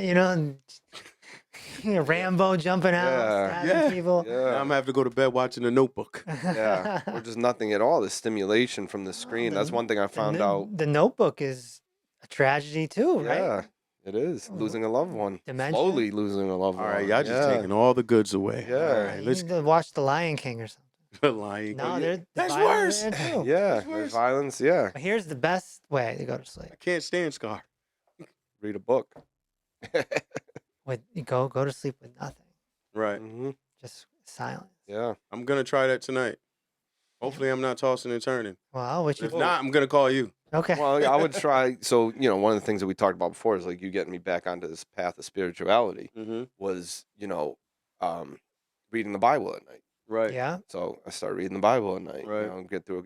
D: Rambo jumping out,
C: Yeah.
D: stabbing
A: Yeah.
D: people.
A: Now
C: Yeah.
A: I'm gonna have to go to bed watching The Notebook.
C: Yeah. Or just nothing at all. The stimulation from the screen. That's one thing I found out.
D: The Notebook is a tragedy too, right?
C: Yeah. It is
D: Oh,
C: losing a loved one.
D: dementia?
C: Slowly losing a loved
A: All
C: one.
A: right, y'all just
C: Yeah.
A: taking all the goods away.
C: Yeah.
A: All right,
D: You
A: let's
D: need to watch The Lion King or something.
A: the Lion
D: No,
A: King.
D: there's
A: That's
D: violence
A: worse.
D: in it too.
C: Yeah.
A: That's
C: There's
A: worse.
C: violence. Yeah.
D: But here's the best way to go to sleep.
A: I can't stand Scar.
C: Read a book.
D: Go to sleep with nothing.
A: Right.
C: Hmm.
D: Just silence.
C: Yeah.
A: I'm gonna try that tonight. Hopefully, I'm not tossing and turning.
D: Well, what
A: But
D: you
A: if not, I'm gonna call you.
D: okay?
C: Well, I would try. So, one of the things that we talked about before is like you getting me back onto this path of spirituality
A: Mm-hmm.
C: was, reading the Bible at night.
A: Right.
D: Yeah.
C: So I started reading the Bible at night.
A: Right.
C: Get through.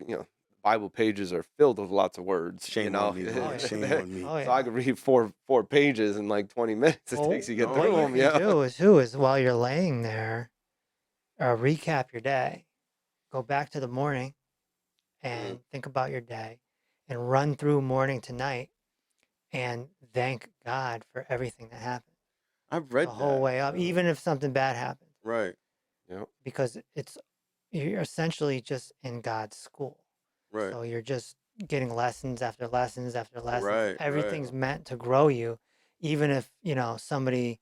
C: Bible pages are filled with lots of words.
A: Shame on me,
D: Oh,
A: Lord.
D: yeah.
A: Shame on me.
D: Oh yeah.
C: So I could read four pages in like 20 minutes. It
D: Well,
C: takes you to get
A: no,
C: through
D: what
C: them.
D: you
C: Yeah.
D: can do is while you're laying there, recap your day. Go back to the morning and think about your day and run through morning to night and thank God for everything that happened
A: I've read
D: the whole
A: that.
D: way up, even if something bad happened,
A: Right.
D: because you're essentially just in God's school.
A: Right.
D: So you're just getting lessons after lessons after lessons.
A: Right,
D: Everything's meant to grow you, even if, somebody,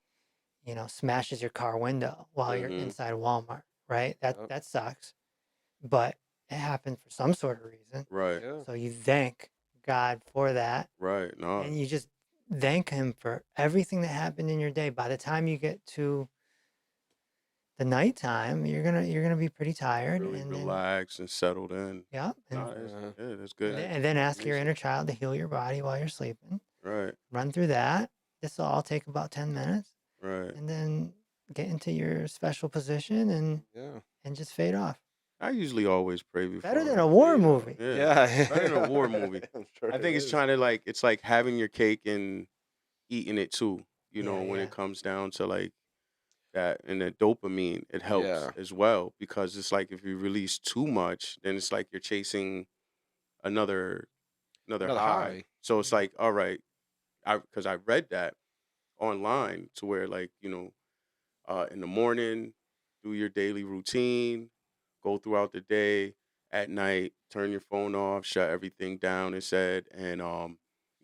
D: smashes your car window while you're
A: Mhm.
D: inside Walmart, right?
C: Yep.
D: That sucks. But it happened for some sort of reason.
A: Right.
C: Yeah.
D: So you thank God for that.
A: Right. No.
D: And you just thank him for everything that happened in your day. By the time you get to the nighttime, you're gonna be pretty tired.
A: Really
D: and then,
A: relaxed and settled in.
D: yeah. And,
A: Nah, that's,
C: Uh-huh.
A: yeah, that's good.
D: and then ask your
A: Amazing.
D: inner child to heal your body while you're sleeping.
A: Right.
D: Run through that. This will all take about 10 minutes.
A: Right.
D: And then get into your special position
C: Yeah.
D: and just fade off.
A: I usually always pray before.
D: Better than
A: I
D: a war
A: fade out.
D: movie.
A: Yeah.
C: Yeah.
A: Better than a war movie.
C: I'm sure
A: I think
C: it
A: it's
C: is.
A: trying to it's like having your cake and eating it too. When
D: Yeah.
A: it comes down to like that, and the dopamine, it helps
C: Yeah.
A: as well, because it's like if you release too much, then it's like you're chasing another
C: Another
A: high.
C: high.
A: So it's like, all right, because I read that online to where in the morning, do your daily routine, go throughout the day, at night, turn your phone off, shut everything down, it said, and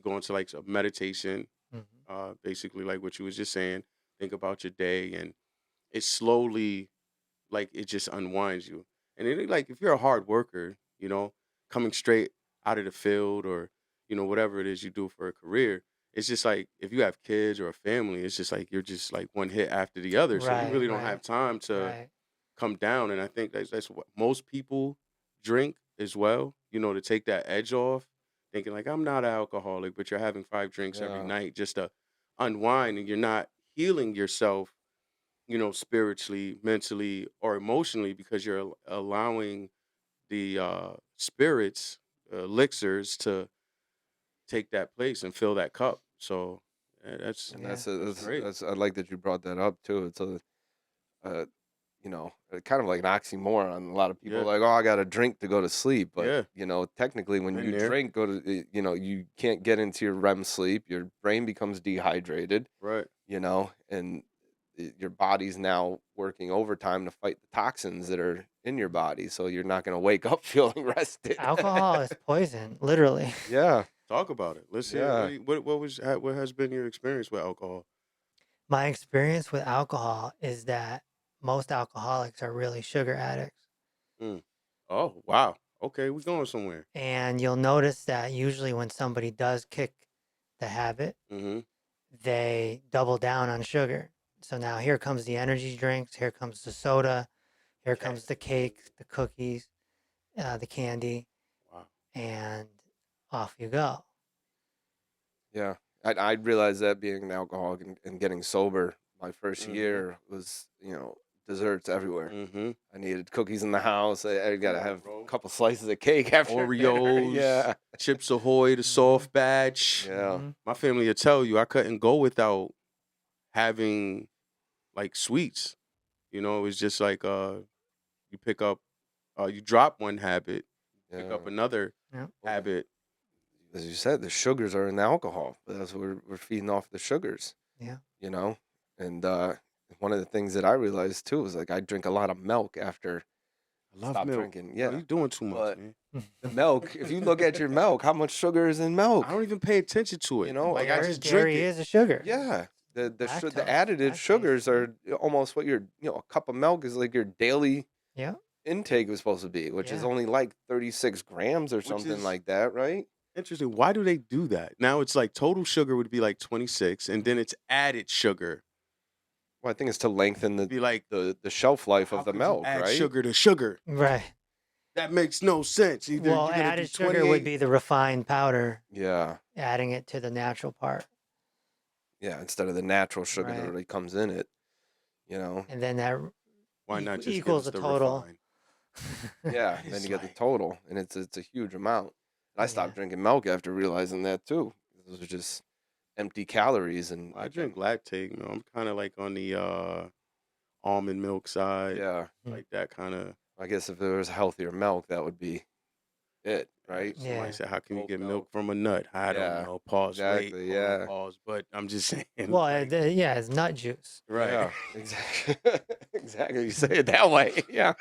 A: go into like a meditation,
D: Mhm.
A: basically like what you was just saying, think about your day, and it slowly, like, it just unwinds you. And it, like, if you're a hard worker, coming straight out of the field, or whatever it is you do for a career, it's just like if you have kids or a family, it's just like you're just like one hit after the other, so you
D: Right,
A: really don't
D: right,
A: have time to
D: right.
A: come down. And I think that's what most people drink as well, to take that edge off, thinking like, I'm not an alcoholic, but you're having 5 drinks every
C: Yeah.
A: night just to unwind, and you're not healing yourself, spiritually, mentally, or emotionally, because you're allowing the spirits, elixirs, to take that place and fill that cup. So that's
C: And
D: Yeah.
C: that's
A: great.
C: I like that you brought that up too. It's uh, kind of like an oxymoron. A lot of people
A: Yeah.
C: are like, oh, I got to drink to go to sleep. But,
A: Yeah.
C: technically when
A: Been
C: you
A: there.
C: drink, you can't get into your REM sleep. Your brain becomes dehydrated,
A: Right.
C: and your body's now working overtime to fight the toxins that are in your body. So you're not going to wake up feeling rested.
D: Alcohol is poison, literally.
C: Yeah.
A: Talk about it. Let's hear.
C: Yeah.
A: What has been your experience with alcohol?
D: My experience with alcohol is that most alcoholics are really sugar addicts.
A: Oh, wow. Okay, we're going somewhere.
D: And you'll notice that usually when somebody does kick the habit,
A: Mm-hmm.
D: they double down on sugar. So now here comes the energy drinks, here comes the soda, here comes the cake, the cookies, the candy,
A: Wow.
D: and off you go.
C: Yeah, I realized that being an alcoholic and getting sober, my 1st
A: Mhm.
C: year was, desserts everywhere.
A: Mm-hmm.
C: I needed cookies in the house. I got to
A: Come on,
C: have
A: bro.
C: a couple slices of cake after dinner.
A: Oreos,
C: Yeah.
A: Chips Ahoy, the soft batch.
C: Yeah.
D: Mhm.
A: My family will tell you I couldn't go without having like sweets. It was just like you pick up, you drop one habit, pick up
C: Yeah.
A: another
D: Yep.
A: habit.
C: As you said, the sugars are in the alcohol. That's what we're feeding off the sugars,
D: Yeah.
C: And one of the things that I realized too was like I drink a lot of milk after
A: I love
C: stop
A: milk.
C: drinking.
A: Bro,
C: Yeah,
A: you doing too much,
C: but
A: man.
C: the milk. If you look at your milk, how much sugar is in milk?
A: I don't even pay attention to it.
C: You know,
A: like I
D: Dairy,
A: just drink
D: dairy
A: it.
D: is a sugar.
C: Yeah, the
D: Lactose,
C: additive
D: lactase,
C: sugars
D: yeah.
C: are almost what your a cup of milk is like your daily
D: Yeah.
C: intake was supposed to be, which is
D: Yeah.
C: only like 36 grams or
A: Which
C: something
A: is-
C: like that, right?
A: Interesting. Why do they do that? Now it's like total sugar would be like 26, and then it's added sugar.
C: Well, I think it's to lengthen
A: Be like
C: the shelf life
A: how
C: of the
A: could
C: milk,
A: you add
C: right?
A: sugar to sugar?
D: Right.
A: That makes no sense. Either
D: Well,
A: you're gonna
D: added
A: do
D: sugar would
A: 28.
D: be the refined powder,
C: Yeah,
D: adding it to the natural part.
C: yeah. Instead of the natural sugar that
D: Right.
C: already comes in it, you know.
D: And then that
A: Why not just
D: equals
A: give
D: the
A: us the
D: total.
A: refined?
C: Yeah, and then
A: It's
C: you get the
A: like-
C: total, and it's a huge amount. And I stopped
D: Yeah.
C: drinking milk after realizing that too. Those are just empty calories, and
A: I drink lactate. No, I'm kind of like on the almond milk side.
C: yeah.
A: Like that kind of.
C: I guess if there was healthier milk, that would be it, right?
D: Yeah.
A: Somebody said, "How can you
C: Oat
A: get
C: milk.
A: milk from a nut?" I don't
C: Yeah,
A: know. Pause.
C: exactly,
A: Wait. Hold on,
C: yeah.
A: pause. But I'm just saying.
D: Well,
A: like,
D: yeah, it's nut juice.
A: right.
C: Yeah, exactly. Exactly. You say it that way. Yeah.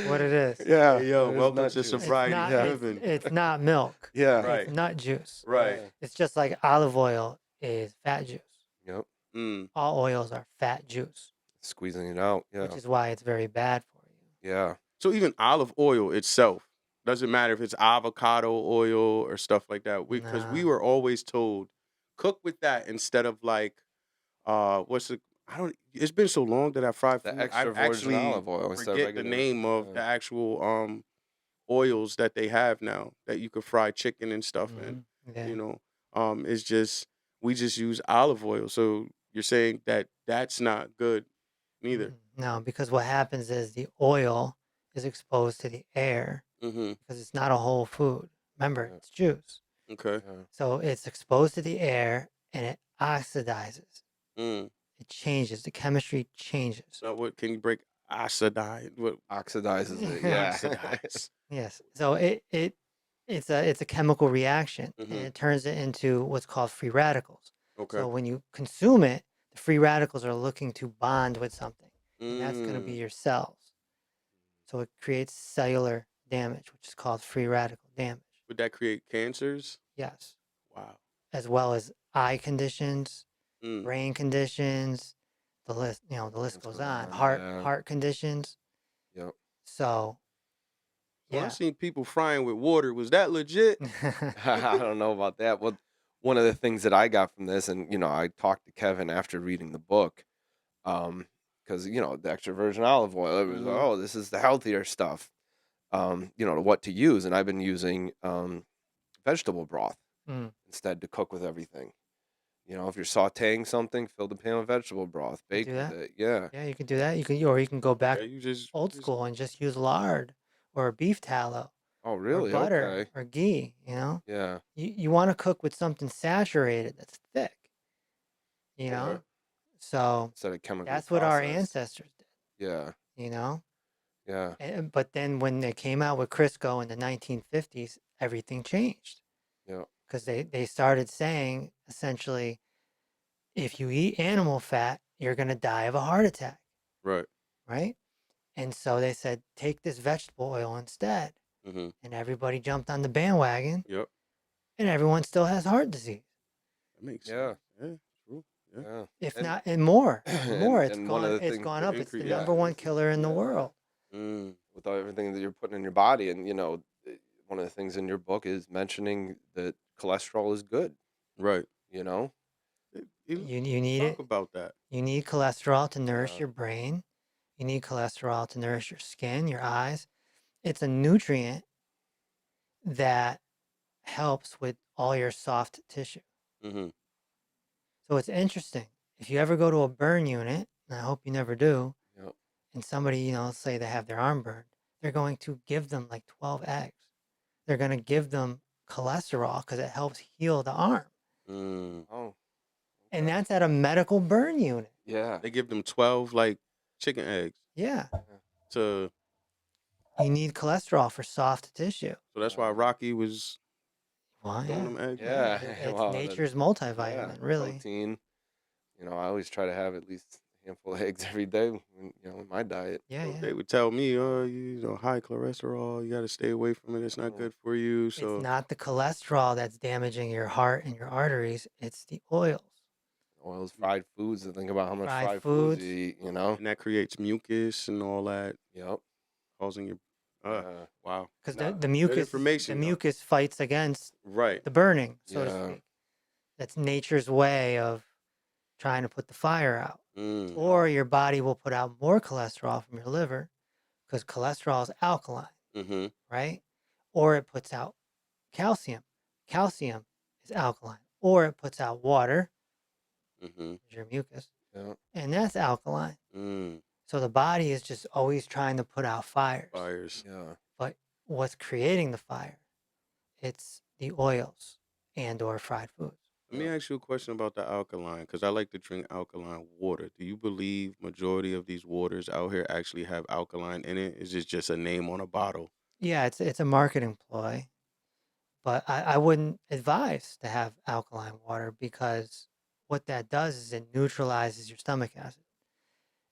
D: What it is.
C: Yeah.
A: Hey, yo,
C: it is
A: welcome
C: nut
A: to
C: juice.
D: It's
A: Sobriety
D: not,
A: Driven.
D: it's not milk.
C: Yeah.
A: Right.
D: It's nut juice.
A: Right.
D: It's just like olive oil is fat juice.
C: Yep.
A: Mm.
D: All oils are fat juice,
C: Squeezing it out. Yeah.
D: which is why it's very bad for you.
C: Yeah.
A: So even olive oil itself doesn't matter if it's avocado oil or stuff like that. Because we
D: No.
A: were always told cook with that instead of like what's the I don't. It's been so long that I fried
C: The
A: food.
C: extra
A: I
C: virgin
A: actually
C: olive oil instead of
A: forget the
C: regular.
A: name of
C: Yeah.
A: the actual oils that they have now that you could fry chicken and stuff in.
D: Mhm. Yeah.
A: You know, it's just we just use olive oil. So you're saying that that's not good neither.
D: No, because what happens is the oil is exposed to the air
A: Mm-hmm.
D: because it's not a whole food. Remember,
C: Yeah.
D: it's juice.
A: Okay.
C: Yeah.
D: So it's exposed to the air and it oxidizes.
A: Mm.
D: It changes. The chemistry changes.
A: So what can you break iodine? What
C: Oxidizes it. Yeah.
A: oxidize?
D: Yes. So it's a chemical reaction and
A: Mhm.
D: it turns it into what's called free radicals.
A: Okay.
D: So when you consume it, the free radicals are looking to bond with something. And that's going to be
A: Mm.
D: your cells. So it creates cellular damage, which is called free radical damage.
A: Would that create cancers?
D: Yes.
A: Wow.
D: As well as eye conditions,
A: Mm.
D: brain conditions, the list
C: List
D: goes
C: goes
D: on.
C: on,
D: Heart
C: yeah.
D: heart conditions.
C: Yep.
D: So
A: Well, I
D: yeah.
A: seen people frying with water. Was that legit?
C: I don't know about that. Well, one of the things that I got from this, and I talked to Kevin after reading the book, because the extra virgin olive oil, it was
A: Mhm.
C: this is the healthier stuff, what to use, and I've been using vegetable broth
D: Mm.
C: instead to cook with everything. If you're sautéing something, fill the pan with vegetable broth,
D: You
C: bake
D: do
C: with
D: that?
C: it. Yeah.
D: Yeah, you can do that. You can go back
A: Yeah, you just
D: old
A: just-
D: school and just use lard or beef tallow
C: Oh,
D: or
C: really?
D: butter
C: Okay.
D: or ghee.
C: Yeah.
D: You want to cook with something saturated that's thick.
C: Okay.
D: So
C: Instead of chemically
D: that's what our
C: processed.
D: ancestors did.
C: Yeah. Yeah.
D: But then when they came out with Crisco in the 1950s, everything changed
C: Yeah.
D: because they started saying essentially, if you eat animal fat, you're going to die of a heart attack,
A: right.
D: right? And so they said, take this vegetable oil instead.
A: Mm-hmm.
D: And everybody jumped on the bandwagon,
A: Yep.
D: and everyone still has heart disease.
A: That makes
C: Yeah.
A: sense. Yeah. True. Yeah.
C: Yeah.
D: If
C: And-
D: not, and more.
C: and-
D: It's
C: and one of
D: gone.
C: the
D: It's
C: things
D: gone
A: that
D: up. It's the
A: increase-
C: yeah,
D: number one
C: it's-
D: killer in the
C: yeah.
D: world.
A: Mm.
C: With everything that you're putting in your body, and one of the things in your book is mentioning that cholesterol is good.
A: Right.
D: You need
A: Talk
D: it.
A: about that.
D: You need cholesterol to nourish
C: Yeah.
D: your brain. You need cholesterol to nourish your skin, your eyes. It's a nutrient that helps with all your soft tissue.
A: Mm-hmm.
D: So it's interesting. If you ever go to a burn unit, and I hope you never do,
C: Yep.
D: and somebody, say they have their arm burned, they're going to give them like 12 eggs. They're going to give them cholesterol because it helps heal the arm.
A: Mm.
C: Oh.
D: And
C: okay.
D: that's at a medical burn unit.
C: Yeah.
A: They give them 12 like chicken eggs
D: Yeah.
A: to.
D: You need cholesterol for soft tissue.
A: So that's why Rocky was
D: Well,
A: throwing
D: yeah.
A: them eggs.
C: Yeah.
D: It's
C: Wow, that-
D: nature's
C: Yeah.
D: multivitamin, really.
C: Protein. I always try to have at least handful of eggs every day, in my diet.
D: Yeah, yeah.
A: They would tell me, oh, you know, high cholesterol, you got to stay away from it. It's not good for you.
D: It's
A: So,
D: not the cholesterol that's damaging your heart and your arteries. It's the oils.
C: Oils, fried foods, and think about how much
D: Fried
C: fried foods
D: foods.
C: you eat, you know?
A: and that creates mucus and all that,
C: Yep.
A: causing your,
C: Yeah.
A: wow.
D: Because
A: Nah,
D: the
A: good
D: mucus, the
A: information, though.
D: mucus fights against
A: Right.
D: the burning, so to
C: Yeah.
D: speak. That's nature's way of trying to put the fire out.
A: Mm.
D: Or your body will put out more cholesterol from your liver because cholesterol is alkaline,
A: Mm-hmm.
D: right? Or it puts out calcium. Calcium is alkaline. Or it puts out water,
A: Mm-hmm.
D: which is your mucus,
C: Yeah.
D: and that's alkaline.
A: Mm.
D: So the body is just always trying to put out fires.
A: Fires.
C: Yeah.
D: But what's creating the fire? It's the oils and or fried foods.
A: Let me ask you a question about the alkaline, because I like to drink alkaline water. Do you believe majority of these waters out here actually have alkaline in it? Is it just a name on a bottle?
D: Yeah, it's a marketing ploy, but I wouldn't advise to have alkaline water because what that does is it neutralizes your stomach acid,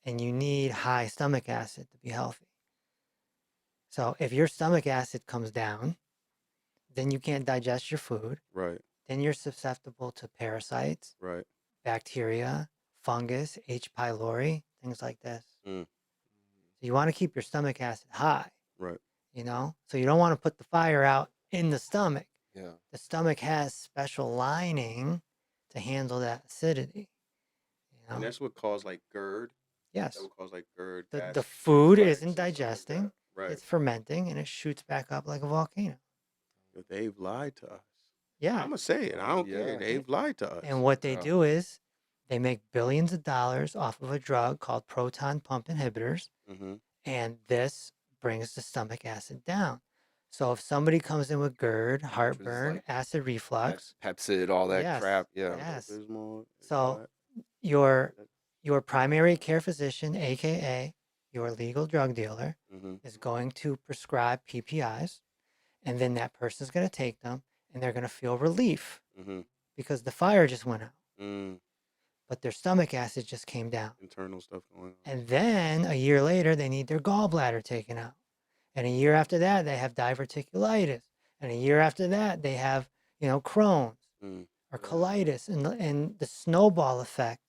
D: and you need high stomach acid to be healthy. So if your stomach acid comes down, then you can't digest your food.
A: Right.
D: Then you're susceptible to parasites,
A: Right.
D: bacteria, fungus, H. pylori, things like this.
A: Mm.
D: So you want to keep your stomach acid high,
A: Right.
D: So you don't want to put the fire out in the stomach.
C: Yeah.
D: The stomach has special lining to handle that acidity.
A: And that's what caused like GERD.
D: Yes.
A: That would cause like GERD.
D: The food
A: reflux,
D: isn't
A: and stuff like
D: digesting.
A: that. Right.
D: It's fermenting and it shoots back up like a volcano.
A: But they've lied to us.
D: Yeah.
A: I'm gonna say it. I don't care.
C: Yeah.
A: They've lied to us.
D: And what they
C: Yeah.
D: do is they make billions of dollars off of a drug called proton pump inhibitors.
A: Mm-hmm.
D: And this brings the stomach acid down. So if somebody comes in with GERD, heartburn,
C: like
D: acid reflux,
C: Pepsid, all that
D: Yes,
C: crap. Yeah.
D: yes.
A: Abysmal,
D: So
A: that-
D: your primary care physician, aka your legal drug dealer,
A: Mhm.
D: is going to prescribe PPIs, and then that person's going to take them, and they're going to feel relief
A: Mhm.
D: because the fire just went out,
A: Mm.
D: but their stomach acid just came down.
A: Internal stuff going on.
D: And then a year later, they need their gallbladder taken out. And a year after that, they have diverticulitis. And a year after that, they have, Crohn's
A: Mm.
D: or colitis. And the snowball effect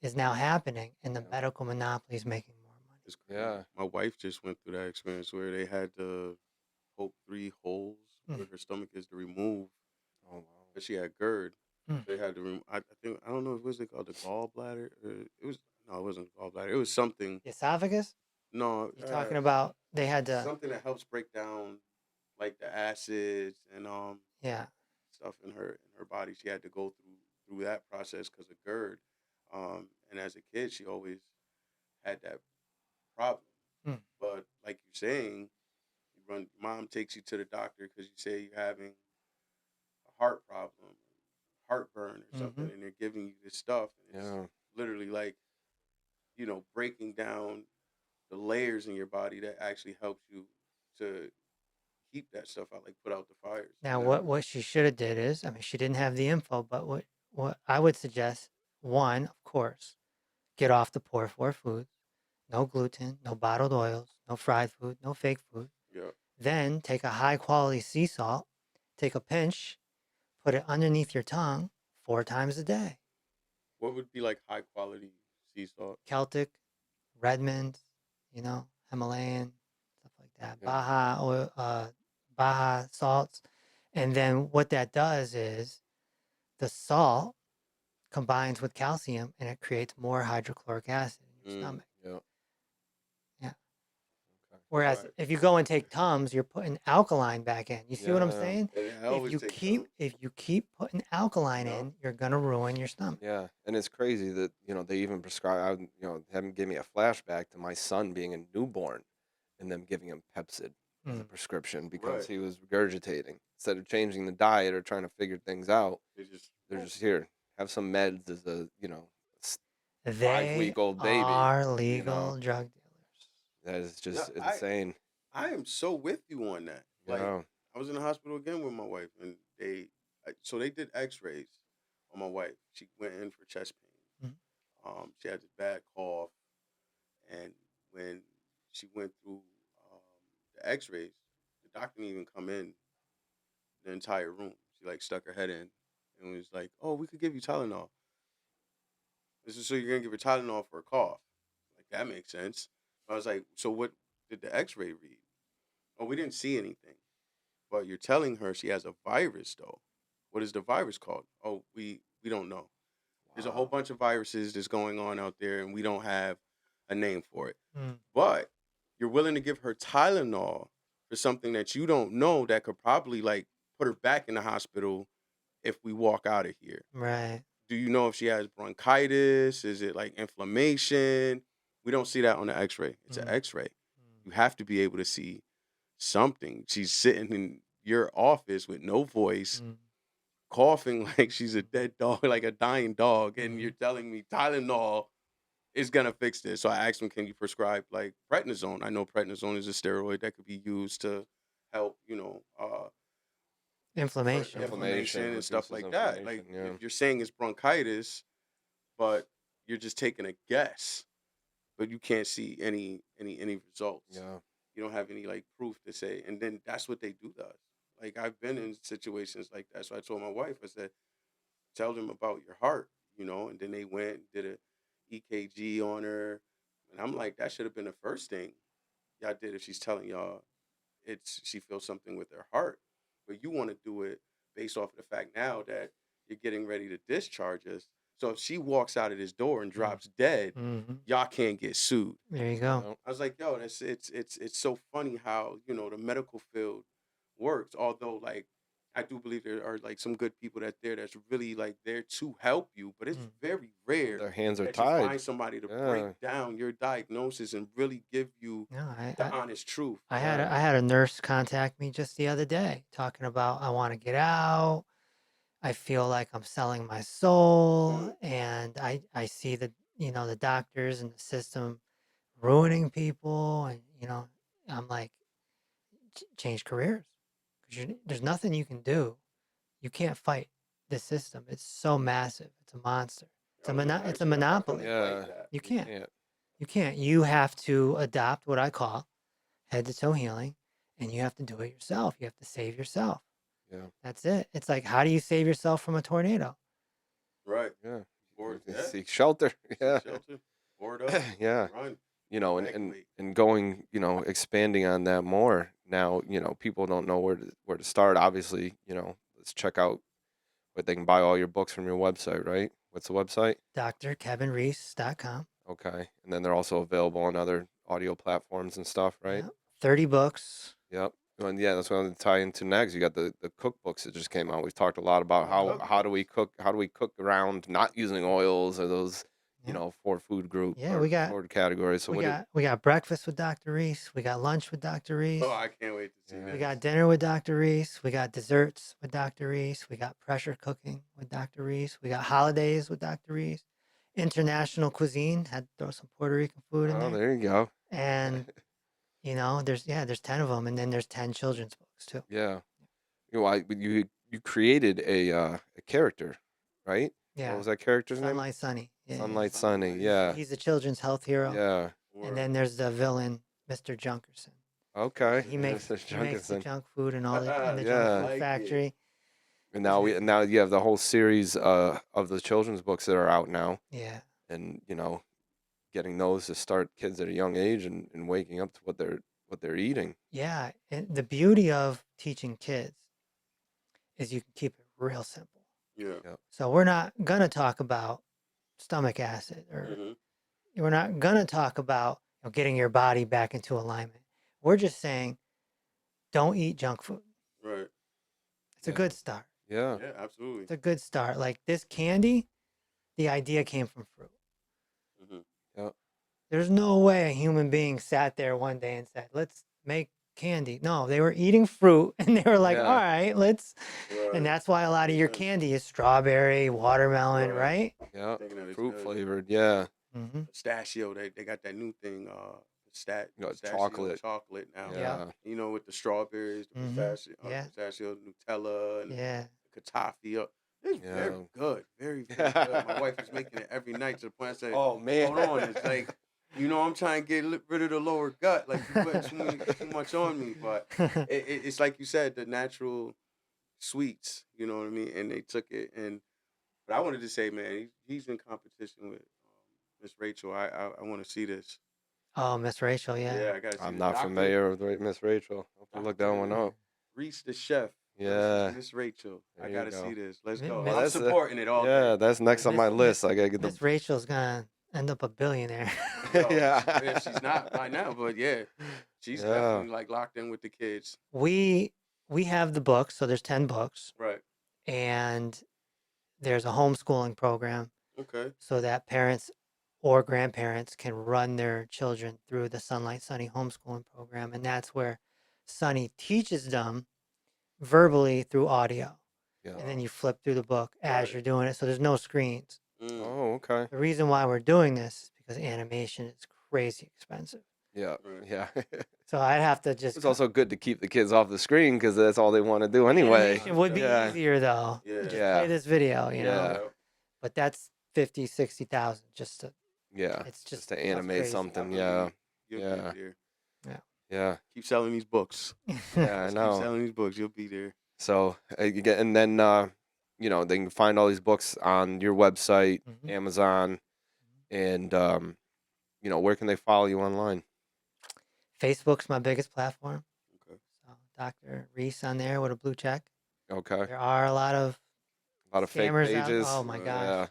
D: is now happening, and the
C: Yeah.
D: medical monopoly is making more money.
A: It's crazy.
C: Yeah.
A: My wife just went through that experience where they had to poke 3 holes where her stomach is to remove,
C: Oh wow.
A: but she had GERD.
D: Mm.
A: They had to remove. I think I don't know if it was called the gallbladder. It was no, it wasn't gallbladder. It was something.
D: The esophagus?
A: No,
D: You're talking about they had to,
A: something that helps break down like the acids and
D: yeah.
A: stuff in her body. She had to go through that process because of GERD. And as a kid, she always had that problem.
D: Mm.
A: But like you're saying, mom takes you to the doctor because you say you're having a heart problem, heartburn or something, and they're giving you this stuff. And it's literally like, breaking down the layers in your body that actually helps you to keep that stuff out, like put out the fires.
D: Now, what she should have did is, she didn't have the info, but what I would suggest, one, of course, get off the poor for foods, no gluten, no bottled oils, no fried food, no fake food.
A: Yeah.
D: Then take a high quality sea salt, take a pinch, put it underneath your tongue 4 times a day.
A: What would be like high quality sea salt?
D: Celtic, Redmond, Himalayan, stuff like that.
C: Yeah.
D: Baja oil, Baja salts. And then what that does is the salt combines with calcium and it creates more hydrochloric acid in your stomach.
C: Yeah.
D: Yeah.
C: Okay.
D: Whereas
A: Right.
D: if you go and take Tums, you're putting alkaline back in. You see what I'm
C: Yeah.
D: saying?
A: I
D: If
A: always
D: you
A: take
D: keep
A: Tums.
D: if you keep putting alkaline
A: Yeah.
D: in, you're gonna ruin your stomach.
C: Yeah, and it's crazy that they even prescribe. Having gave me a flashback to my son being a newborn, and them giving him Pepsid as a prescription because
A: Right.
C: he was regurgitating. Instead of changing the diet or trying to figure things out,
A: They're
C: they're just here. Have some meds as a
D: They
C: 5-week-old baby.
D: are legal drug dealers.
C: That is just
A: No,
C: insane.
A: I am so with you on that. Like,
C: Yeah.
A: I was in the hospital again with my wife, and they did X-rays on my wife. She went in for chest pain. She had this bad cough, and when she went through the X-rays, the doctor didn't even come in the entire room. She like stuck her head in and was like, "Oh, we could give you Tylenol. This is so you're gonna give her Tylenol for a cough." Like that makes sense. I was like, "So what did the X-ray read?" "Oh, we didn't see anything." "But you're telling her she has a virus, though. What is the virus called?" "Oh, we don't know. There's a whole
C: Wow.
A: bunch of viruses that's going on out there, and we don't have a name for it.
D: Mm.
A: But you're willing to give her Tylenol for something that you don't know that could probably like put her back in the hospital if we walk out of here.
D: Right.
A: Do you know if she has bronchitis? Is it like inflammation?" We don't see that on the X-ray. It's an
D: Mm.
A: X-ray. You have to be able to see something. She's sitting in your office with no voice,
D: Mm.
A: coughing like she's a dead dog, like a dying dog, and you're
D: Mhm.
A: telling me Tylenol is gonna fix this. So I asked him, "Can you prescribe like prednisone? I know prednisone is a steroid that could be used to help, for
D: Inflammation.
A: inflammation and stuff
C: Reduces
A: like that. Like
C: inflammation. Yeah.
A: if you're saying it's bronchitis, but you're just taking a guess, but you can't see any results.
C: Yeah.
A: You don't have any like proof to say." And then that's what they do to us. Like I've been in situations like that. So I told my wife, I said, "Tell them about your heart, and then they went and did a EKG on her. And I'm like, that should have been the first thing y'all did if she's telling y'all she feels something with her heart. But you want to do it based off of the fact now that you're getting ready to discharge us. So if she walks out of this door and
D: Mm.
A: drops dead,
D: Mhm.
A: y'all can't get sued."
D: There you go.
C: Yeah.
A: I was like, "Yo, it's so funny how the medical field works. Although like I do believe there are like some good people that's really like there to help you, but it's
D: Mm.
A: very rare
C: Their hands are
A: that you
C: tied.
A: find somebody to break
C: Yeah.
A: down your diagnosis and really give you
D: No,
A: the honest truth."
D: I
C: Yeah.
D: had a nurse contact me just the other day talking about I want to get out. I feel like I'm selling my soul, and I see the doctors and the system ruining people, and I'm like, change careers because there's nothing you can do. You can't fight the system. It's so massive. It's a monster.
A: I was gonna
D: It's
A: ask
D: a
A: you that. How can
D: monopoly.
A: they fight
C: Yeah.
A: that?
D: You
C: You
D: can't.
C: can't.
D: You can't. You have to adopt what I call head to toe healing, and you have to do it yourself. You have to save yourself.
C: Yeah.
D: That's it. It's like, how do you save yourself from a tornado?
A: Right.
C: Yeah.
A: Or
C: You
A: yeah,
C: seek shelter.
A: seek
C: Yeah.
A: shelter, board up,
C: Yeah.
A: run,
C: And
A: evacuate.
C: going, expanding on that more now, people don't know where to start. Obviously, let's check out what they can buy all your books from your website, right? What's the website?
D: dr.reese.com.
C: Okay. And then they're also available on other audio platforms and stuff, right?
D: Yeah. 30 books.
C: Yep. And yeah, that's what I'm going to tie into next. You got the cookbooks that just came out. We've talked a lot about how do we cook around not using oils or those,
D: Yeah.
C: 4 food group
D: Yeah,
C: or
D: we got
C: 4 categories. So
D: we got breakfast with Dr. Reese. We got lunch with Dr. Reese.
A: Oh, I can't wait to see
C: Yeah.
A: this.
D: We got dinner with Dr. Reese. We got desserts with Dr. Reese. We got pressure cooking with Dr. Reese. We got holidays with Dr. Reese. International cuisine. Had to throw some Puerto Rican food in
C: Oh,
D: there.
C: there you go.
D: And there's 10 of them, and then there's 10 children's books too.
C: Yeah. You created a character, right?
D: Yeah.
C: What was that character's name?
D: Sunlight Sunny. Yeah,
C: Sunlight
A: yeah.
C: Sunny. Yeah.
D: He's a children's health hero.
C: Yeah.
D: And then there's the villain, Mr. Junkerson.
C: Okay.
D: He makes
C: Mr.
D: he makes the
C: Junkerson.
D: junk food and all in the
C: Yeah.
D: junk food
A: Like it.
D: factory.
C: And now you have the whole series of the children's books that are out now,
D: Yeah.
C: and getting those to start kids at a young age and waking up to what they're eating.
D: Yeah. And the beauty of teaching kids is you can keep it real simple.
A: Yeah.
D: So we're not gonna talk about stomach acid, or we're not gonna talk about getting your body back into alignment. We're just saying, don't eat junk food.
A: Right.
D: It's a good start.
C: Yeah.
A: Yeah, absolutely.
D: It's a good start. Like this candy, the idea came from fruit.
A: Mhm.
C: Yeah.
D: There's no way a human being sat there one day and said, let's make candy. No, they were eating fruit and they were like,
C: Yeah.
D: all right, let's.
A: Right.
D: And that's why a lot of your
A: Makes sense.
D: candy is strawberry, watermelon,
A: Right.
D: right?
C: Yeah.
A: Thinking that it's
C: Fruit
A: good.
C: flavored. Yeah.
D: Mm-hmm.
A: Pistachio, they got that new thing, pistachio
C: Chocolate.
A: now.
C: Yeah.
A: With the strawberries, the
D: Mhm.
A: pistachio,
D: Yeah.
A: pistachio, Nutella, and
D: Yeah.
A: Katafia. It's
C: Yeah.
A: very good. Very, very good. My wife is making it every night to the point I say,
C: Oh man.
A: hold on. It's like, I'm trying to get rid of the lower gut. Like, you put too much on me. But it's like you said, the natural sweets, you know what I mean? And they took it. But I wanted to say, man, he's in competition with Miss Rachel. I want to see this.
D: Oh, Miss Rachel,
A: Yeah,
D: yeah.
A: I got to see
C: I'm
A: this.
C: not familiar with Miss Rachel. I'll have to look that one
A: Dr.
C: up.
A: Reese the chef
C: Yeah.
A: versus Miss Rachel.
C: There
A: I
C: you
A: got to
C: go.
A: see this. Let's
D: Mi-
A: go.
D: Miss-
A: I'm
C: that's
A: supporting it all
C: Yeah,
A: day.
C: that's next on my
D: Miss-
C: list. I gotta get the
D: Miss Rachel's gonna end up a billionaire.
A: Yo,
C: Yeah.
A: if she's not by now, but yeah, she's
C: Yeah.
A: definitely like locked in with the kids.
D: we have the books, so there's 10 books,
A: Right.
D: and there's a homeschooling program
A: Okay.
D: so that parents or grandparents can run their children through the Sunlight Sunny homeschooling program, and that's where Sunny teaches them verbally through audio,
C: Yeah.
D: and then you flip through the book as
A: Right.
D: you're doing it, so there's no screens.
A: Mm.
C: Oh, okay.
D: The reason why we're doing this is because animation is crazy expensive.
C: Yeah.
A: Right.
C: Yeah.
D: So I'd have to just
C: It's also good to keep the kids off the screen because that's all they want to do anyway.
D: Animation would be
C: Yeah.
D: easier though.
A: Yeah.
D: Just
C: Yeah.
D: play this video, you know.
C: Yeah.
D: But that's 50, 60,000 just to
C: Yeah.
D: it's
C: Just
D: just
C: to
D: that's
C: animate
D: crazy.
C: something.
A: I
C: Yeah.
A: believe you'll
C: Yeah.
A: be there.
C: Yeah.
A: Keep selling these books.
C: Yeah. I
A: Just keep
C: know.
A: selling these books. You'll be there.
C: So you get, and then they can find all these books on your website,
D: Mhm.
C: Amazon, and where can they follow you online?
D: Facebook's my biggest platform.
A: Okay.
D: So Dr. Reese on there with a blue check.
C: Okay.
D: There are a lot of
C: A lot of fake
D: scammers out.
C: pages.
D: Oh my gosh.
C: Yeah.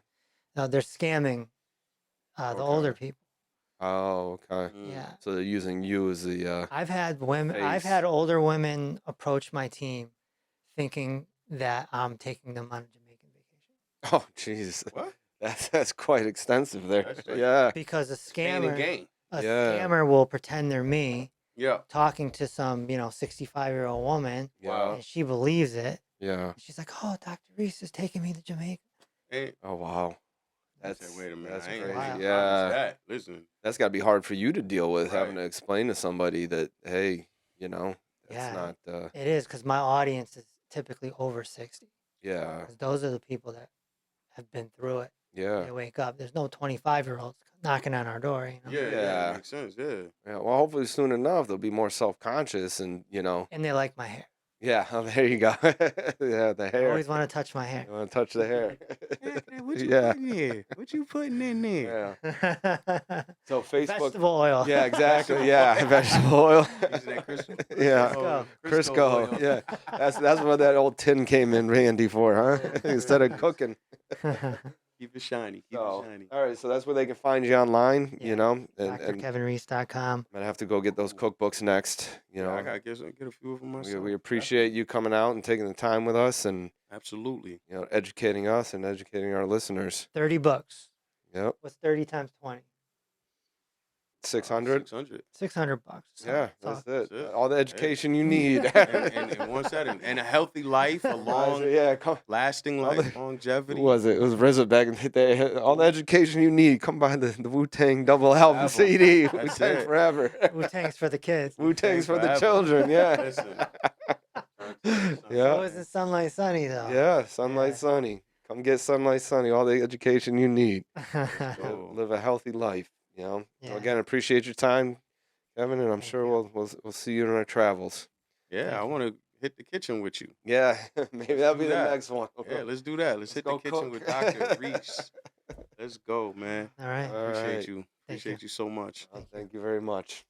D: No, they're scamming the
C: Okay.
D: older people.
C: Oh, okay.
A: Mm.
D: Yeah.
C: So they're using you as the
D: I've had women I've
C: face.
D: had older women approach my team thinking that I'm taking them on a Jamaican vacation.
C: Oh, jeez.
A: What?
C: That's quite extensive there.
A: That's like-
C: Yeah.
D: Because a
A: Pain and
D: scammer
A: gain.
C: Yeah.
D: scammer will pretend they're me
A: Yeah.
D: talking to some, 65-year-old woman,
C: Yeah.
D: and she believes it.
C: Yeah.
D: And she's like, "Oh, Dr. Reese is taking me to Jamaica."
A: Hey,
C: Oh, wow.
A: I
C: That's
A: said, wait a minute.
C: That's
A: I ain't
C: crazy.
D: Wow.
A: as
C: Yeah.
A: honest as that. Listen.
C: That's got to be hard for you to deal with, having
A: Right.
C: to explain to somebody that, hey, that's
D: Yeah.
C: not.
D: It is because my audience is typically over 60.
C: Yeah.
D: 'Cause those are the people that have been through it.
C: Yeah.
D: They wake up. There's no 25-year-olds knocking on our door.
A: Yeah.
C: Yeah.
A: Makes sense. Yeah.
C: Yeah. Well, hopefully soon enough they'll be more self-conscious and
D: And they like my hair.
C: Yeah. Oh, there you go. Yeah, the
D: I
C: hair.
D: always want to touch my hair.
C: You want to touch the hair.
A: What you
C: Yeah.
A: putting here? What you putting in there?
C: Yeah. So Facebook.
D: Vegetable oil.
C: Yeah, exactly. Yeah, vegetable oil.
A: Using that
C: Yeah.
D: Crisco.
C: Crisco.
A: oil.
C: Yeah, that's what that old tin came in handy for, huh? Instead of cooking.
A: Keep it shiny. Keep
C: So,
A: it shiny.
C: all right, so that's where they can find you online,
D: Yeah.
C: and I'm
D: drkevinreese.com.
C: gonna have to go get those cookbooks next.
A: I gotta get a few of them
C: we,
A: myself.
C: we appreciate you coming out and taking the time with us, and
A: Absolutely.
C: educating us and educating our listeners.
D: 30 books.
C: Yep,
D: What's 30 times 20?
C: 600.
A: 600.
D: $600. So
C: Yeah,
D: it's all-
C: that's it.
A: That's it.
C: All the education you need.
A: and one setting. And a healthy life, a long,
C: Yeah, come.
A: lasting
C: All
A: life,
C: the-
A: longevity.
C: Who was it? It was RZA back in the day. All the education you need. Come buy the Wu-Tang double album
A: Album.
C: CD.
A: That's
C: Wu-Tang
A: it.
C: forever.
D: Wu-Tang's for the kids.
C: Wu-Tang's for the
A: forever.
C: children. Yeah.
A: Listen.
C: Yeah.
D: It wasn't Sunlight Sunny, though.
C: Yeah. Sunlight
D: Yeah.
C: Sunny. Come get Sunlight Sunny. All the education you need.
A: Oh.
C: Live a healthy life.
D: Yeah.
C: Again, appreciate your time, Kevin, and I'm
D: Thank
C: sure
D: you.
C: we'll see you in our travels.
A: Yeah, I want to hit the kitchen with you.
C: Yeah. Maybe that'll
A: do
C: be the
A: that.
C: next one.
A: Yeah, let's do that. Let's hit the
C: go
A: kitchen
C: cook.
A: with Dr. Reese. Let's go, man.
D: All right.
C: All
A: Appreciate
C: right.
A: you.
D: Thank
A: Appreciate you so much.
C: Thank you very much.